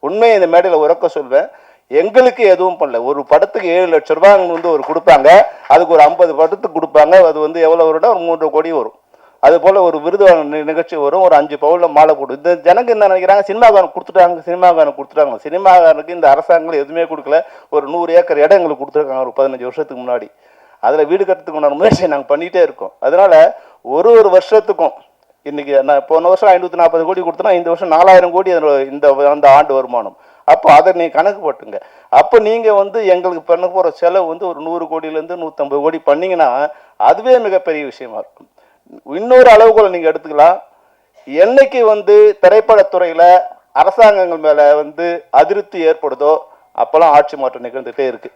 உண்மையை இந்த மேடையில் உறக்க சொல்வேன், எங்களுக்கு எதுவும் பண்ணல. ஒரு படத்துக்கு 7 லட்சம் ரூபாய் வந்து ஒரு கொடுப்பாங்க, அதுக்கு ஒரு 50 படத்துக்கு கொடுப்பாங்க. அது வந்து எவ்வளோ வருடம், ஒரு 3 கோடி வரும். அதுபோல் ஒரு விருது நிகழ்ச்சி வரும், ஒரு 5 பவுனில் மாலை போடும். இந்த ஜனங்க என்ன நினைக்கிறாங்க, சினிமாக்காரன் கொடுத்துட்டாங்க. சினிமாக்காரனுக்கு இந்த அரசாங்கம் எதுவுமே கொடுக்கல. ஒரு 100 ஏக்கர் இடம் எங்களுக்கு கொடுத்துருக்காங்க ஒரு 15 வருஷத்துக்கு முன்னாடி. அதில் வீடு கட்டுறதுக்கு உண்டான முயற்சியை நாங்கள் பண்ணிகிட்டே இருக்கோம். அதனால் ஒரு வருஷத்துக்கும் இன்றைக்கி நான் போன வருஷம் 540 கோடி கொடுத்தோன்னா இந்த வருஷம் 4000 கோடி அந்த ஆண்டு வருமானம். அப்போ அதை நீங்கள் கணக்கு போட்டுங்க. அப்போ நீங்கள் வந்து எங்களுக்கு பண்ண போகிற செலவு வந்து ஒரு 100 கோடியிலேருந்து 150 கோடி பண்ணிங்கன்னா அதுவே மிகப்பெரிய விஷயமா இருக்கும். இன்னொரு அளவுகோலை நீங்கள் எடுத்துக்கலாம். என்னைக்கு வந்து திரைப்படத்துறையில் அரசாங்கங்கள் மேலே வந்து அதிருப்தி ஏற்படுதோ அப்போல்லாம் ஆட்சி மாற்றம் நிகழ்ந்துகிட்டே இருக்குது.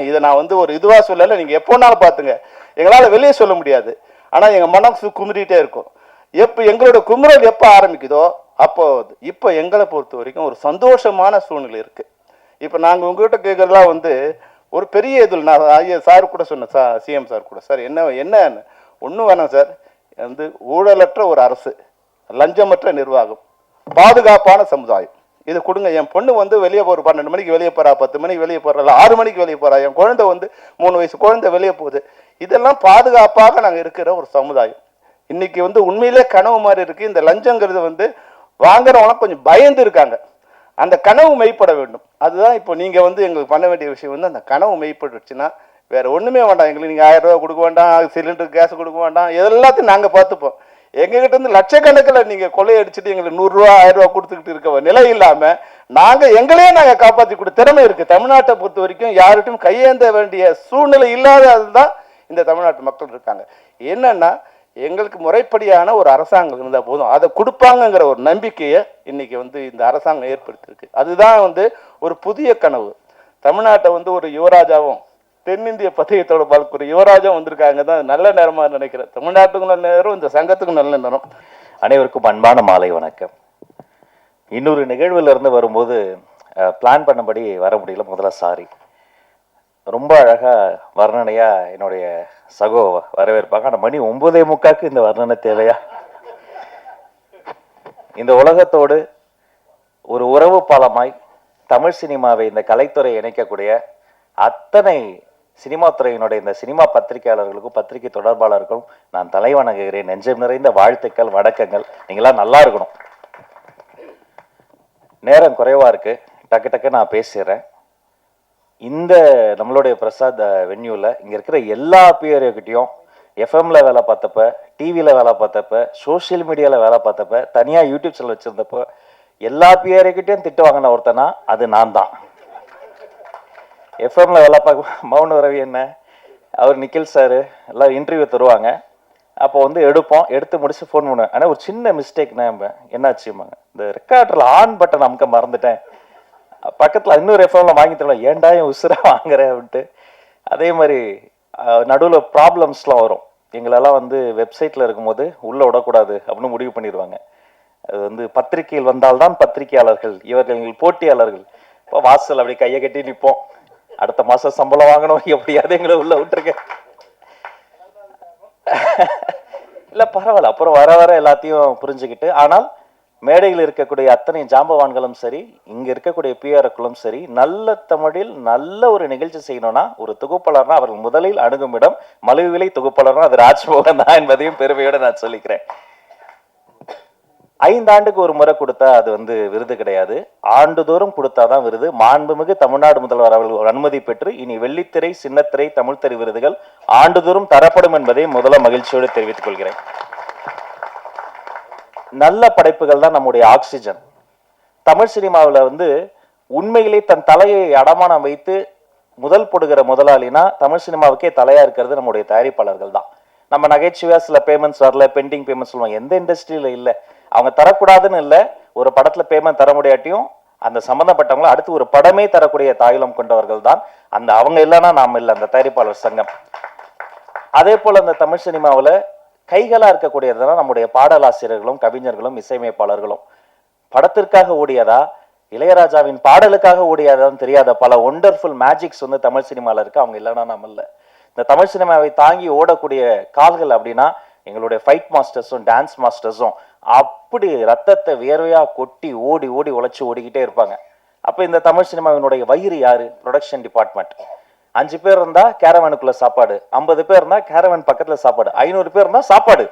இதை நான் வந்து ஒரு இதுவாக சொல்லலை, நீங்கள் எப்போனாலும் பார்த்துங்க. எங்களால் வெளியே சொல்ல முடியாது, ஆனால் எங்கள் மனசு குமுறிட்டே இருக்கும். எங்களோட குமுறல் எப்போ ஆரம்பிக்குதோ அப்போ இப்போ எங்களை பொறுத்த வரைக்கும் ஒரு சந்தோஷமான சூழ்நிலை இருக்குது. இப்போ நாங்கள் உங்கள்கிட்ட கேட்குறதுலாம் வந்து ஒரு பெரிய இதில் நான் சார் கூட சொன்னேன், சிஎம் சார் கூட, சார் என்ன ஒன்றும் வேணாம் சார், வந்து ஊழலற்ற ஒரு அரசு, லஞ்சமற்ற நிர்வாகம், பாதுகாப்பான சமுதாயம், இது கொடுங்க. என் பொண்ணு வந்து வெளியே போகிற 12 மணிக்கு வெளியே போகிறா, 10 மணிக்கு வெளியே போகிறா, 6 மணிக்கு வெளியே போகிறா, என் குழந்தை வந்து 3 வயசு குழந்தை வெளியே போகுது. இதெல்லாம் பாதுகாப்பாக நாங்கள் இருக்கிற ஒரு சமுதாயம். இன்றைக்கி வந்து உண்மையிலே கனவு மாதிரி இருக்குது. இந்த லஞ்சங்கிறது வந்து வாங்குறவங்களாம் கொஞ்சம் பயந்து இருக்காங்க. அந்த கனவு மெய்ப்பட வேண்டும். அதுதான் இப்போ நீங்கள் வந்து எங்களுக்கு பண்ண வேண்டிய விஷயம் வந்து அந்த கனவு மெய்ப்பட்டுச்சுன்னா வேறு ஒன்றுமே வேண்டாம். எங்களுக்கு நீங்கள் 1000 ரூபா கொடுக்க வேண்டாம், சிலிண்டர் கேஸ் கொடுக்க வேண்டாம், எல்லாத்தையும் நாங்கள் பார்த்துப்போம். எங்ககிட்ட இருந்து லட்சக்கணக்கில் நீங்கள் கொள்ளையடிச்சிட்டு எங்களுக்கு 100 ரூபா 1000 ரூபா கொடுத்துக்கிட்டு இருக்க நிலை இல்லாமல் நாங்கள் காப்பாற்றி கொடுத்த திறமை இருக்குது. தமிழ்நாட்டை பொறுத்த வரைக்கும் யார்கிட்டையும் கையேந்த வேண்டிய சூழ்நிலை இல்லாதது தான் இந்த தமிழ்நாட்டு மக்கள் இருக்காங்க. என்னன்னா எங்களுக்கு முறைப்படியான ஒரு அரசாங்கம் இருந்தால் போதும், அதை கொடுப்பாங்கங்கிற ஒரு நம்பிக்கையை இன்னைக்கு வந்து இந்த அரசாங்கம் ஏற்படுத்தியிருக்கு. அதுதான் வந்து ஒரு புதிய கனவு. தமிழ்நாட்டை வந்து ஒரு யுவராஜாவும் தென்னிந்திய பத்திரிகை பால்குற யுவராஜா வந்திருக்காங்க தான். நல்ல நேரமாக நினைக்கிறேன். தமிழ்நாட்டுக்கும் நல்ல நேரம், இந்த சங்கத்துக்கும் நல்ல நேரம். அனைவருக்கும் அன்பான மாலை வணக்கம். இன்னொரு நிகழ்வில் இருந்து வரும்போது பிளான் பண்ணபடி வர முடியல. முதல்ல சாரி. ரொம்ப அழகாக வர்ணனையாக என்னுடைய சகோ வரவேற்பாங்க. ஆனால் மணி 9:45 இந்த வர்ணனை தேவையா? இந்த உலகத்தோடு ஒரு உறவு பாலமாய் தமிழ் சினிமாவை இந்த கலைத்துறை இணைக்கக்கூடிய அத்தனை சினிமா துறையினுடைய இந்த சினிமா பத்திரிகையாளர்களுக்கும் பத்திரிகை தொடர்பாளர்களுக்கும் நான் தலைவணங்குகிறேன். நெஞ்சம் நிறைந்த வாழ்த்துக்கள், வணக்கங்கள். நீங்களாம் நல்லா இருக்கணும். நேரம் குறைவா இருக்கு, டக்கு டக்கு நான் பேசிடுறேன். இந்த நம்மளுடைய பிரசாத் வென்யூவில் இங்கே இருக்கிற எல்லா பிஆர்ஓக்கிட்டையும் எஃப்எம்ல வேலை பார்த்தப்ப, டிவியில் வேலை பார்த்தப்ப, சோஷியல் மீடியாவில் வேலை பார்த்தப்ப, தனியாக யூடியூப் சேனல் வச்சுருந்தப்போ எல்லா பிஆர்ஓக்கிட்டையும் திட்டு வாங்கின ஒருத்தனா அது நான் தான். எஃப்எம்ல வேலை பார்க்க மௌன ரவி என்ன, அவர் நிக்கில் சார் எல்லாம் இன்டர்வியூ தருவாங்க. அப்போ வந்து எடுத்து முடிச்சு ஃபோன் பண்ணுவேன். ஆனால் ஒரு சின்ன மிஸ்டேக்னா என்னாச்சுமாங்க, இந்த ரெக்கார்டரில் ஆன் பட்டன் அமுக்க மறந்துட்டேன். பக்கத்தில் இன்னொரு எஃப்எம்ல வாங்கி தருவேன், ஏன்டா என் உசுரா வாங்குறேன் அப்படின்ட்டு. அதே மாதிரி நடுவில் ப்ராப்ளம்ஸ்லாம் வரும். எங்களெல்லாம் வந்து வெப்சைட்டில் இருக்கும்போது உள்ளே விடக்கூடாது அப்படின்னு முடிவு பண்ணிடுவாங்க. அது வந்து பத்திரிகையில் வந்தால்தான் பத்திரிகையாளர்கள், இவர்கள் எங்கள் போட்டியாளர்கள். இப்போ வாசல் அப்படி கையை கட்டி நிற்போம், அடுத்த மாதம் சம்பளம் வாங்கணும், எப்படியாவது எங்களை உள்ளே விட்டுருக்கேன். இல்லை பரவாயில்ல, அப்புறம் வர வர எல்லாத்தையும் புரிஞ்சுக்கிட்டு. ஆனால் மேடையில் இருக்கக்கூடிய அத்தனை ஜாம்பவான்களும் சரி, இங்கே இருக்கக்கூடிய பிஆர்ஓக்களும் சரி, நல்ல தமிழில் நல்ல ஒரு நிகழ்ச்சி செய்யணும்னா ஒரு தொகுப்பாளர்னா அவர்கள் முதலில் அணுகும் இடம் மலிவிலை தொகுப்பாளர்னா அது ராஜ்மோகன் தான் என்பதையும் பெருமையோடு நான் சொல்லிக்கிறேன். 5 ஆண்டுக்கு ஒரு முறை கொடுத்தா அது வந்து விருது கிடையாது, ஆண்டுதோறும் கொடுத்தாதான் விருது. மாண்புமிகு தமிழ்நாடு முதல்வர் அவர்கள் அனுமதி பெற்று இனி வெள்ளித்திரை, சின்னத்திரை, தமிழ்த்திரை விருதுகள் ஆண்டுதோறும் தரப்படும் என்பதை முதல்ல மகிழ்ச்சியோடு தெரிவித்துக் கொள்கிறேன். நல்ல படைப்புகள் தான் நம்முடைய ஆக்சிஜன். தமிழ் சினிமாவில் வந்து உண்மையிலே தன் தலையை அடமானம் வைத்து முதல் போடுகிற முதலாளினா தமிழ் சினிமாவுக்கே தலையா இருக்கிறது நம்முடைய தயாரிப்பாளர்கள் தான். நம்ம நகைச்சுவையா சில பேமெண்ட்ஸ் வரல, பெண்டிங் பேமெண்ட்ஸ் சொல்லுவாங்க, எந்த இண்டஸ்ட்ரியில இல்லை. அவங்க தரக்கூடாதுன்னு இல்லை, ஒரு படத்துல பேமெண்ட் தர முடியாட்டியும் அந்த சம்பந்தப்பட்டவங்களை அடுத்து ஒரு படமே தரக்கூடிய தாயுளம் கொண்டவர்கள் தான் அந்த. அவங்க இல்லைன்னா நாம் இல்லை, அந்த தயாரிப்பாளர் சங்கம். அதே போல அந்த தமிழ் சினிமாவில் கைகளா இருக்கக்கூடியதுதான் நம்முடைய பாடலாசிரியர்களும் கவிஞர்களும் இசையமைப்பாளர்களும். படத்திற்காக ஓடியதா, இளையராஜாவின் பாடலுக்காக ஓடியதான்னு தெரியாத பல ஒண்டர்ஃபுல் மேஜிக்ஸ் வந்து தமிழ் சினிமாவில் இருக்கு. அவங்க இல்லைன்னா நம்ம இல்லை. இந்த தமிழ் சினிமாவை தாங்கி ஓடக்கூடிய கால்கள் அப்படின்னா எங்களுடைய ஃபைட் மாஸ்டர்ஸும் டான்ஸ் மாஸ்டர்ஸும் அப்படி ரத்தத்தை வியர்வையா கொட்டி ஓடி ஓடி உழைச்சி ஓடிக்கிட்டே இருப்பாங்க. அப்போ இந்த தமிழ் சினிமாவினுடைய வயிறு யாரு? Production department. 5 பேர் இருந்தா கேரவனுக்குள்ள சாப்பாடு, 50 பேர் இருந்தா கேரவன் பக்கத்துல சாப்பாடு, 500 பேர் இருந்தா சாப்பாடு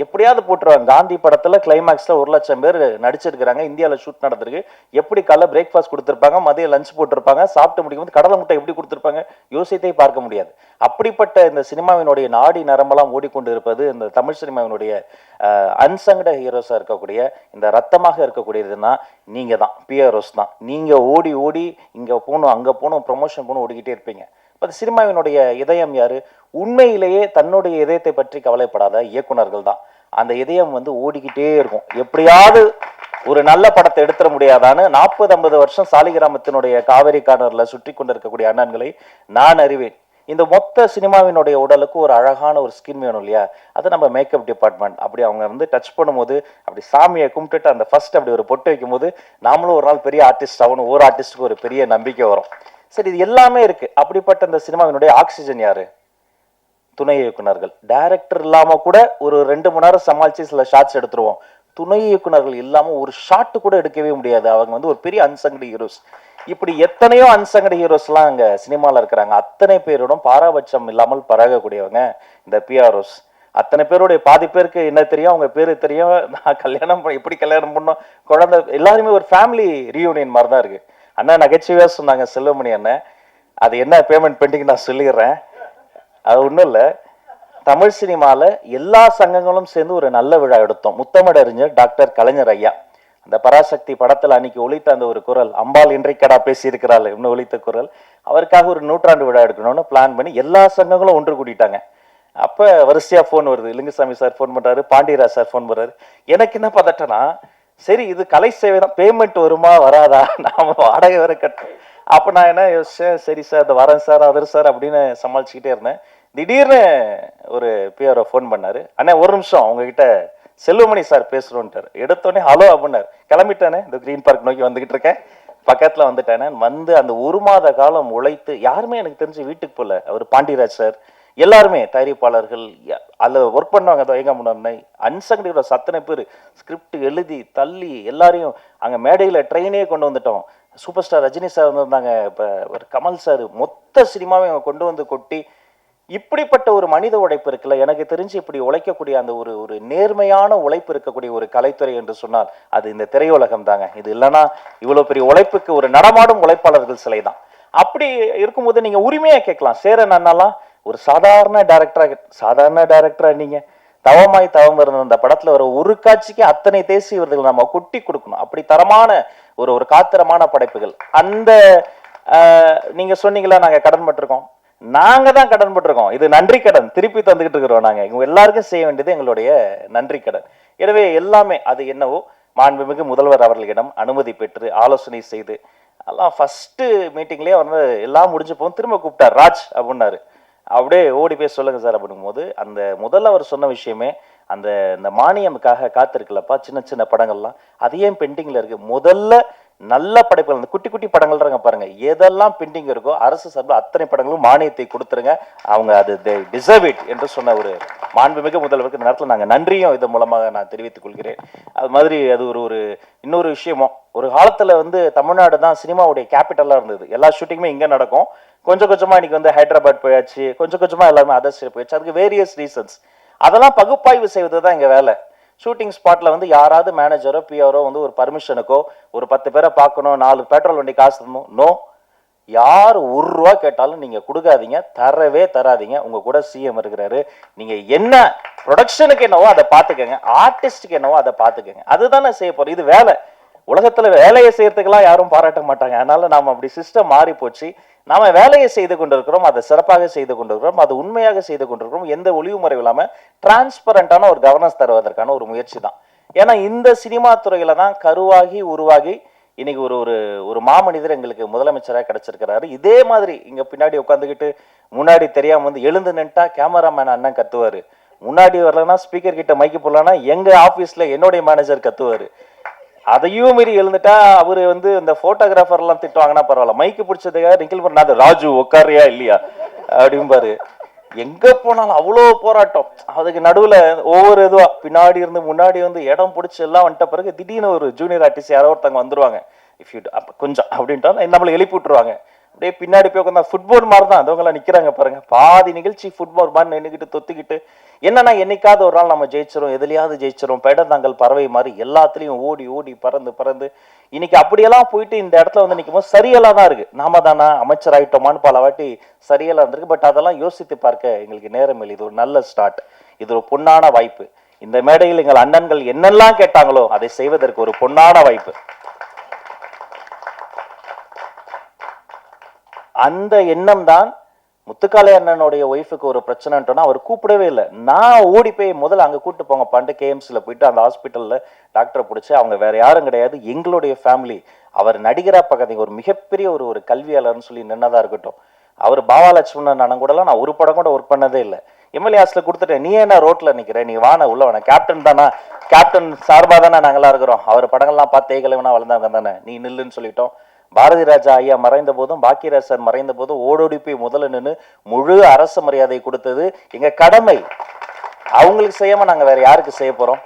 எப்படியாவது போட்டுருவாங்க. காந்தி படத்துல கிளைமேக்ஸ்ல 1,00,000 பேர் நடிச்சிருக்கிறாங்க, இந்தியாவில் ஷூட் நடந்திருக்கு. எப்படி காலைல பிரேக்ஃபாஸ்ட் கொடுத்துருப்பாங்க, மதியம் லஞ்ச் போட்டிருப்பாங்க, சாப்பிட்டு முடிக்கும்போது கடலை முட்டை எப்படி கொடுத்துருப்பாங்க, யோசித்தே பார்க்க முடியாது. அப்படிப்பட்ட இந்த சினிமாவினுடைய நாடி நரம்பெல்லாம் ஓடிக்கொண்டு இருப்பது இந்த தமிழ் சினிமாவினுடைய அன்சங்கட ஹீரோஸா இருக்கக்கூடிய, இந்த ரத்தமாக இருக்கக்கூடியதுன்னா நீங்க தான், பிஆர்ஓஸ் தான். நீங்க ஓடி ஓடி இங்க போகணும், அங்க போகணும், ப்ரொமோஷன் போகணும், ஓடிக்கிட்டே இருப்பீங்க. சினிமாவினுடைய இதயம் யாரு? உண்மையிலேயே தன்னுடைய இதயத்தை பற்றி கவலைப்படாத இயக்குனர்கள் தான். அந்த இதயம் வந்து ஓடிக்கிட்டே இருக்கும். எப்படியாவது ஒரு நல்ல படத்தை எடுத்துட முடியாதான்னு 40-50 வருஷம் சாலிகிராமத்தினுடைய காவேரி கார்னர்ல சுற்றி கொண்டிருக்கக்கூடிய அண்ணன்களை நான் அறிவேன். இந்த மொத்த சினிமாவினுடைய உடலுக்கு ஒரு அழகான ஒரு ஸ்கின் வேணும் இல்லையா? அது நம்ம மேக்கப் டிபார்ட்மெண்ட். அப்படி அவங்க வந்து டச் பண்ணும்போது அப்படி சாமியை கும்பிட்டுட்டு அந்த ஃபர்ஸ்ட் அப்படி ஒரு பொட்டு வைக்கும் போது நாமளும் ஒரு நாள் பெரிய ஆர்டிஸ்ட் ஆகணும், ஒரு ஆர்டிஸ்டுக்கு ஒரு பெரிய நம்பிக்கை வரும். சரி, இது எல்லாமே இருக்கு. அப்படிப்பட்ட இந்த சினிமாவினுடைய ஆக்சிஜன் யாரு? துணை இயக்குனர்கள். டைரக்டர் இல்லாம கூட ஒரு 2 மணி நேரம் சமாளிச்சு சில ஷாட்ஸ் எடுத்துருவோம். துணை இயக்குனர்கள் இல்லாம ஒரு ஷாட் கூட எடுக்கவே முடியாது. அவங்க வந்து ஒரு பெரிய அன்சங்கடு ஹீரோஸ். இப்படி எத்தனையோ அன்சங்கடு ஹீரோஸ்லாம் அங்க சினிமாவில் இருக்கிறாங்க. அத்தனை பேரோடும் பாராபட்சம் இல்லாமல் பழகக்கூடியவங்க இந்த பிஆர்ஓஸ். அத்தனை பேருடைய பாதி பேருக்கு என்ன தெரியும், அவங்க பேரு தெரியும். நான் கல்யாணம் எப்படி கல்யாணம் பண்ணோம், குழந்தை, எல்லாருமே ஒரு ஃபேமிலி ரீயூனியன் மாதிரி தான் இருக்கு. அண்ணா நகைச்சுவையா சொன்னாங்க செல்வமணி அண்ணன், அது என்ன பேமெண்ட் பெண்டிங் நான் சொல்லிடுறேன். அது ஒன்றும் இல்லை, தமிழ் சினிமாவில் எல்லா சங்கங்களும் சேர்ந்து ஒரு நல்ல விழா எடுத்தோம். முத்தமிழறிஞர் டாக்டர் கலைஞர் ஐயா அந்த பராசக்தி படத்தில் அன்னைக்கு ஒலித்த அந்த ஒரு குரல், அம்பாள் இன்றைக்கடா பேசியிருக்கிறாள் இன்னும் ஒலித்த குரல், அவருக்காக ஒரு 100ஆண்டு விழா எடுக்கணும்னு பிளான் பண்ணி எல்லா சங்கங்களும் ஒன்று கூட்டிட்டாங்க. அப்போ வரிசையாக ஃபோன் வருது. லிங்குசாமி சார் ஃபோன் பண்ணுறாரு, பாண்டியராஜ் சார் ஃபோன் பண்ணுறாரு. எனக்கு என்ன பதட்டனா, சரி இது கலை சேவை தான், பேமெண்ட் வருமா வராதா, நாம வாடகை வர கட்ட. அப்போ நான் என்ன யோசிச்சேன், சரி சார் இந்த வரேன் சார் அதர் சார் அப்படின்னு சமாளிச்சுக்கிட்டே இருந்தேன். திடீர்னு ஒரு பிஆர்ஓ ஃபோன் பண்ணாரு, அண்ணே ஒரு நிமிஷம் உங்ககிட்ட செல்வமணி சார் பேசுறோன்ட்டார். எடுத்தோடனே ஹலோ அப்படின்னாரு. கிளம்பிட்டானே, இந்த கிரீன் பார்க் நோக்கி வந்துகிட்டு இருக்கேன், பக்கத்தில் வந்துட்டானே. வந்து அந்த 1 மாத காலம் உழைத்து யாருமே எனக்கு தெரிஞ்சு வீட்டுக்கு போகல. அவர் பாண்டியராஜ் சார், எல்லாருமே தயாரிப்பாளர்கள் அதில் ஒர்க் பண்ணுவாங்க. எங்க முன்னாடி அன்சங்கடி அத்தனை பேர் ஸ்கிரிப்ட் எழுதி தள்ளி எல்லாரையும் அங்கே மேடையில் ட்ரெயினே கொண்டு வந்துட்டோம். சூப்பர் ஸ்டார் ரஜினி சார் வந்திருந்தாங்க, இப்போ ஒரு கமல் சார், மொத்த சினிமாவை அவங்க கொண்டு வந்து கொட்டி இப்படிப்பட்ட ஒரு மனித உழைப்பு இருக்குல்ல, எனக்கு தெரிஞ்சு இப்படி உழைக்கக்கூடிய அந்த ஒரு நேர்மையான உழைப்பு இருக்கக்கூடிய ஒரு கலைத்துறை என்று சொன்னால் அது இந்த திரையுலகம் தாங்க. இது இல்லைன்னா இவ்வளோ பெரிய உழைப்புக்கு ஒரு நடமாடும் உழைப்பாளர்கள் சிலை தான். அப்படி இருக்கும்போது நீங்க உரிமையா கேட்கலாம், சேரன் அண்ணாலாம் ஒரு சாதாரண டைரக்டரா நீங்க தவமாய் தவம் இருந்த அந்த படத்துல வர ஒரு காட்சிக்கு அத்தனை தேசிய விருதுகள் நம்ம கொட்டி கொடுக்கணும். அப்படி தரமான ஒரு காத்திரமான படைப்புகள். அந்த நீங்க சொன்னீங்களா நாங்க கடன் பட்டிருக்கோம், நாங்க தான் கடன் பட்டிருக்கோம். இது நன்றி கடன் திருப்பி தந்துகிட்டு இருக்கிறோம். நாங்க இவங்க எல்லாருக்கும் செய்ய வேண்டியது எங்களுடைய நன்றி கடன். எனவே எல்லாமே அது என்னவோ மாண்புமிகு முதல்வர் அவர்களிடம் அனுமதி பெற்று ஆலோசனை செய்து எல்லாம் ஃபர்ஸ்ட் மீட்டிங்லேயே வந்து எல்லாம் முடிஞ்சு போகும். திரும்ப கூப்பிட்டார், ராஜ் அப்படின்னாரு. அப்படியே ஓடி போய் சொல்லுங்க சார் அப்படிங்கும் போது அந்த முதல்ல அவர் சொன்ன விஷயமே அந்த மானியமுக்காக காத்திருக்கலப்பா, சின்ன சின்ன படங்கள்லாம் அது ஏன் பெண்டிங்ல இருக்கு, முதல்ல நல்ல படைப்புகள் அந்த குட்டி குட்டி படங்கள் பாருங்க, எதெல்லாம் பெண்டிங் இருக்கோ அரசு சார்பில் அத்தனை படங்களும் மானியத்தை கொடுத்துருங்க, அவங்க அது டிசர்வ் இட் என்று சொன்ன ஒரு மாண்புமிகு முதல்வருக்கு இந்த நேரத்தில் நாங்கள் நன்றியும் இதன் மூலமாக நான் தெரிவித்துக் கொள்கிறேன். அது மாதிரி அது ஒரு இன்னொரு விஷயமும், ஒரு காலத்தில் வந்து தமிழ்நாடு தான் சினிமாவுடைய கேபிட்டலாக இருந்தது. எல்லா ஷூட்டிங்குமே இங்கே நடக்கும். கொஞ்சம் கொஞ்சமாக இன்னைக்கு வந்து ஹைதராபாத் போயாச்சு, கொஞ்சம் கொஞ்சமாக எல்லாமே அதர் ஸ்டேட் போயாச்சு. அதுக்கு வேரியஸ் ரீசன்ஸ். அதெல்லாம் பகுப்பாய்வு செய்வது தான் எங்கள் வேலை. ஷூட்டிங் ஸ்பாட்ல வந்து யாராவது மேனேஜரோ பிஆரோ வந்து ஒரு பர்மிஷனுக்கோ ஒரு 10 பேரை பார்க்கணும், 4 பெட்ரோல் வண்டி காசு தரணும், நோ. யார் ₹1 கேட்டாலும் நீங்க கொடுக்காதீங்க, தரவே தராதீங்க. உங்க கூட சிஎம் இருக்கிறாரு, நீங்க என்ன ப்ரொடக்ஷனுக்கு என்னவோ அதை பார்த்துக்கங்க, ஆர்டிஸ்டுக்கு என்னவோ அதை பார்த்துக்கங்க. அதுதானே செய்ய போறோம். இது வேலை. உலகத்துல வேலையை செய்யறதுக்கெல்லாம் யாரும் பாராட்ட மாட்டாங்க. அதனால நாம அப்படி சிஸ்டம் மாறி போச்சு. நாம வேலையை செய்து கொண்டிருக்கிறோம், அதை சிறப்பாக செய்து கொண்டிருக்கிறோம், அது உண்மையாக செய்து கொண்டிருக்கிறோம். எந்த ஒளிவு முறையும் இல்லாம டிரான்ஸ்பரண்டான ஒரு கவர்னன்ஸ் தருவதற்கான ஒரு முயற்சி தான். ஏன்னா இந்த சினிமா துறையில தான் கருவாகி உருவாகி இன்னைக்கு ஒரு மாமனிதர் எங்களுக்கு முதலமைச்சராக கிடைச்சிருக்கிறாரு. இதே மாதிரி இங்க பின்னாடி உட்காந்துக்கிட்டு முன்னாடி தெரியாம வந்து எழுந்து நின்ட்டா கேமராமேன் அண்ணன் கத்துவாரு, முன்னாடி வரலன்னா ஸ்பீக்கர் கிட்ட மைக்கு போடலன்னா எங்க ஆபீஸ்ல என்னுடைய மேனேஜர் கத்துவாரு. அதையும் மீறி எழுந்துட்டா அவரு வந்து இந்த போட்டோகிராஃபர் எல்லாம் திட்டுவாங்கன்னா பரவாயில்ல, மைக்கு பிடிச்சதுக்காக நிக்கல் பண்ணாது, ராஜு உட்காரியா இல்லையா அப்படிம்பாரு. எங்க போனாலும் அவ்வளோ போராட்டம். அதுக்கு நடுவுல ஒவ்வொரு இதுவா பின்னாடி இருந்து முன்னாடி வந்து இடம் பிடிச்சி எல்லாம் வந்துட்ட பிறகு திடீர்னு ஒரு ஜூனியர் ஆர்டிஸ்ட் யாரோ ஒருத்தவங்க வந்துருவாங்க, இஃப் யூ கொஞ்சம் அப்படின்ட்டா நம்மளை எழுப்பி விட்டுருவாங்க. அப்படியே பின்னாடி போய் உட்காந்தா ஃபுட்பால் மாதிரி தான் அதவங்களாம் நிக்கிறாங்க பாருங்க. பாதி நிகழ்ச்சி ஃபுட்பால் மாதிரி நின்றுக்கிட்டு தொத்திக்கிட்டு என்னன்னா என்னைக்காவது ஒரு நாள் நம்ம ஜெயிச்சிரும், எதுலையாவது ஜெயிச்சிரும், பெடந்தாங்கள் பறவை மாதிரி எல்லாத்துலயும் ஓடி ஓடி பறந்து இன்னைக்கு அப்படியெல்லாம் போயிட்டு இந்த இடத்துல வந்து நிற்கும் போது சரியெல்லாம் தான் இருக்கு. நாம தானா அமைச்சர் ஆயிட்டோமான்னு பல வாட்டி சரியெல்லாம் இருந்திருக்கு. பட் அதெல்லாம் யோசித்து பார்க்க எங்களுக்கு நேரம் இல்லை. இது ஒரு நல்ல ஸ்டார்ட், இது ஒரு பொன்னான வாய்ப்பு. இந்த மேடையில் எங்கள் அண்ணன்கள் என்னெல்லாம் கேட்டாங்களோ அதை செய்வதற்கு ஒரு பொன்னான வாய்ப்பு. அந்த எண்ணம் தான் முத்துக்காளை அண்ணனுடைய ஒய்ஃபுக்கு ஒரு பிரச்சனைட்டோன்னா அவர் கூப்பிடவே இல்லை. நான் ஓடி போய் முதல்ல அங்கே கூப்பிட்டு போங்க பண்டு கேஎம்சியில் போயிட்டு அந்த ஹாஸ்பிட்டலில் டாக்டரை பிடிச்சி, அவங்க வேற யாரும் கிடையாது எங்களுடைய ஃபேமிலி. அவர் நடிகரா பார்க்காதீங்க, ஒரு மிகப்பெரிய ஒரு கல்வியாளர்னு சொல்லி நின்னதா இருக்கட்டும். அவர் பாவாலட்சுமணன் அண்ணன் கூடலாம் நான் ஒரு படம் கூட ஒர்க் பண்ணதே இல்லை. எம்எல்ஏ ஹாஸ்ல கொடுத்துட்டேன், நீ என்ன ரோட்ல நிக்கிற, நீ வான உள்ள வேணா, கேப்டன் தானா, கேப்டன் சார்பா தானே நாங்களாம் இருக்கிறோம், அவர் படங்கள்லாம் பார்த்து ஏகலைவனா வளர்ந்தாங்க தானே, நீ நில்லுன்னு சொல்லிட்டோம். பாரதி ராஜா ஐயா மறைந்த போதும் பாக்கியராஜ் சார் மறைந்த போதும் ஓடோடி போய் முதல்ல நின்று முழு அரசு மரியாதை கொடுத்தது எங்க கடமை. அவங்களுக்கு செய்யாம நாங்க வேற யாருக்கு செய்ய போறோம்?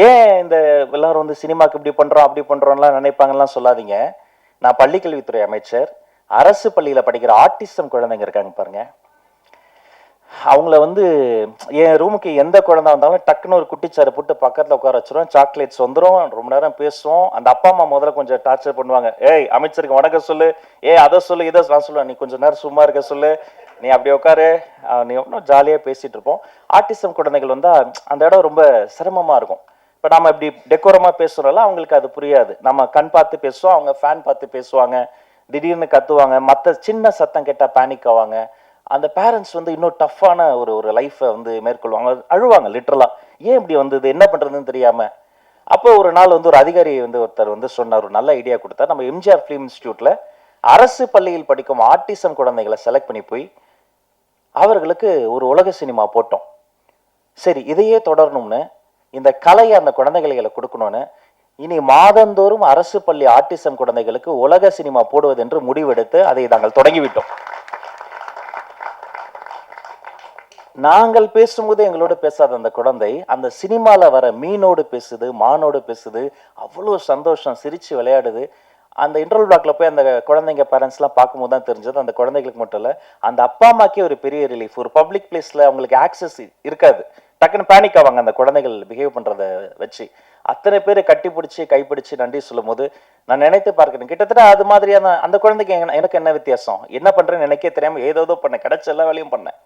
ஏன் இந்த எல்லாரும் வந்து சினிமாக்கு இப்படி பண்றோம் அப்படி பண்றோம்லாம் நினைப்பாங்கலாம் சொல்லாதீங்க. நான் பள்ளிக்கல்வித்துறை அமைச்சர். அரசு பள்ளியில படிக்கிற ஆட்டிசம் குழந்தைங்க இருக்காங்க பாருங்க, அவங்கள வந்து என் ரூமுக்கு எந்த குழந்தை வந்தாலும் டக்குன்னு ஒரு குட்டிச்சாரு போட்டு பக்கத்தில் உட்கார வச்சிருவோம், சாக்லேட்ஸ் வந்துடும், ரொம்ப நேரம் பேசுவோம். அந்த அப்பா அம்மா முதல்ல கொஞ்சம் டார்ச்சர் பண்ணுவாங்க, ஏய் அமைச்சருக்கு வணக்கம் சொல்லு, அதை சொல்லு, இதை நான் சொல்லுவேன், நீ கொஞ்சம் நேரம் சும்மா இருக்க சொல்லு, நீ அப்படி உட்காரு, நீ ஒன்றும் ஜாலியாக பேசிட்டு இருப்போம். ஆட்டிசம் குழந்தைகள் வந்தால் அந்த இடம் ரொம்ப சிரமமாக இருக்கும். இப்போ நம்ம இப்படி டெக்கோரமாக பேசுகிறோம்ல, அவங்களுக்கு அது புரியாது. நம்ம கண் பார்த்து பேசுவோம், அவங்க ஃபேன் பார்த்து பேசுவாங்க, திடீர்னு கத்துவாங்க, மற்ற சின்ன சத்தம் கேட்டால் பேனிக் ஆவாங்க. அந்த பேரண்ட்ஸ் வந்து இன்னும் டஃப்பான ஒரு லைஃப்பை வந்து மேற்கொள்வாங்க, அழுவாங்க லிட்டரலா. ஏன் இப்படி வந்தது, என்ன பண்றதுன்னு தெரியாம. அப்போ ஒரு நாள் வந்து ஒரு அதிகாரி வந்து ஒருத்தர் வந்து சொன்னார், ஒரு நல்ல ஐடியா கொடுத்தார். நம்ம எம்ஜிஆர் ஃபிலிம் இன்ஸ்டியூட்ல அரசு பள்ளியில் படிக்கும் ஆட்டிசம் குழந்தைகளை செலக்ட் பண்ணி போய் அவர்களுக்கு ஒரு உலக சினிமா போட்டோம். சரி, இதையே தொடரணும்னு, இந்த கலையை அந்த குழந்தைகளை கொடுக்கணும்னு இனி மாதந்தோறும் அரசு பள்ளி ஆட்டிசம் குழந்தைகளுக்கு உலக சினிமா போடுவது என்று முடிவெடுத்து அதை நாங்கள் தொடங்கிவிட்டோம். நாங்கள் பேசும்போது எங்களோட பேசாத அந்த குழந்தை அந்த சினிமால வர மீனோடு பேசுது, மானோடு பேசுது, அவ்வளோ சந்தோஷம், சிரிச்சு விளையாடுது. அந்த இன்டர்வல் பிளாக்ல போய் அந்த குழந்தைங்க பேரண்ட்ஸ்லாம் பார்க்கும்போது தான் தெரிஞ்சது, அந்த குழந்தைகளுக்கு மட்டும் இல்லை, அந்த அப்பா அம்மாக்கே ஒரு பெரிய ரிலீஃப். ஒரு பப்ளிக் பிளேஸ்ல அவங்களுக்கு ஆக்சஸ் இருக்காது, டக்குன்னு பேனிக் ஆவாங்க அந்த குழந்தைகள் பிஹேவ் பண்றத வச்சு. அத்தனை பேரை கட்டி பிடிச்சி கைப்பிடிச்சு நன்றி சொல்லும் போது நான் நினைத்து பார்க்கிறேன், கிட்டத்தட்ட அது மாதிரியான அந்த குழந்தைக்கு எனக்கு என்ன வித்தியாசம், என்ன பண்றேன்னு எனக்கே தெரியாம ஏதோ பண்ணேன், கிடைச்ச எல்லா வேலையும் பண்ணேன்.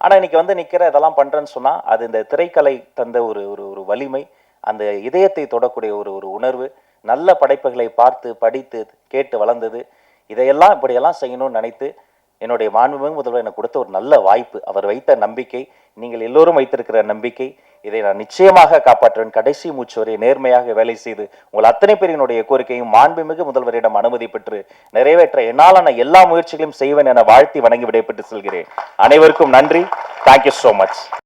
ஆனா இன்னைக்கு வந்து நிக்கிற இதெல்லாம் பண்றேன்னு சொன்னா அது இந்த திரைக்கலை தந்த ஒரு ஒரு ஒரு வலிமை, அந்த இதயத்தை தொடக்கூடிய ஒரு ஒரு உணர்வு, நல்ல படைப்புகளை பார்த்து படித்து கேட்டு வளர்ந்தது. இதையெல்லாம் இப்படியெல்லாம் செய்யணும்னு நினைத்து என்னுடைய மாண்புமிகு முதல்வர் எனக்கு கொடுத்த ஒரு நல்ல வாய்ப்பு, அவர் வைத்த நம்பிக்கை, நீங்கள் எல்லோரும் வைத்திருக்கிற நம்பிக்கை, இதை நான் நிச்சயமாக காப்பாற்றுவேன். கடைசி மூச்சு வரை நேர்மையாக வேலை செய்து உங்கள் அத்தனை பேரினுடைய கோரிக்கையும் மாண்புமிகு முதல்வரிடம் அனுமதி பெற்று நிறைவேற்ற என்னாலான எல்லா முயற்சிகளையும் செய்வேன் என வாழ்த்தி வணங்கி விடைபெற்று செல்கிறேன். அனைவருக்கும் நன்றி. Thank you so much.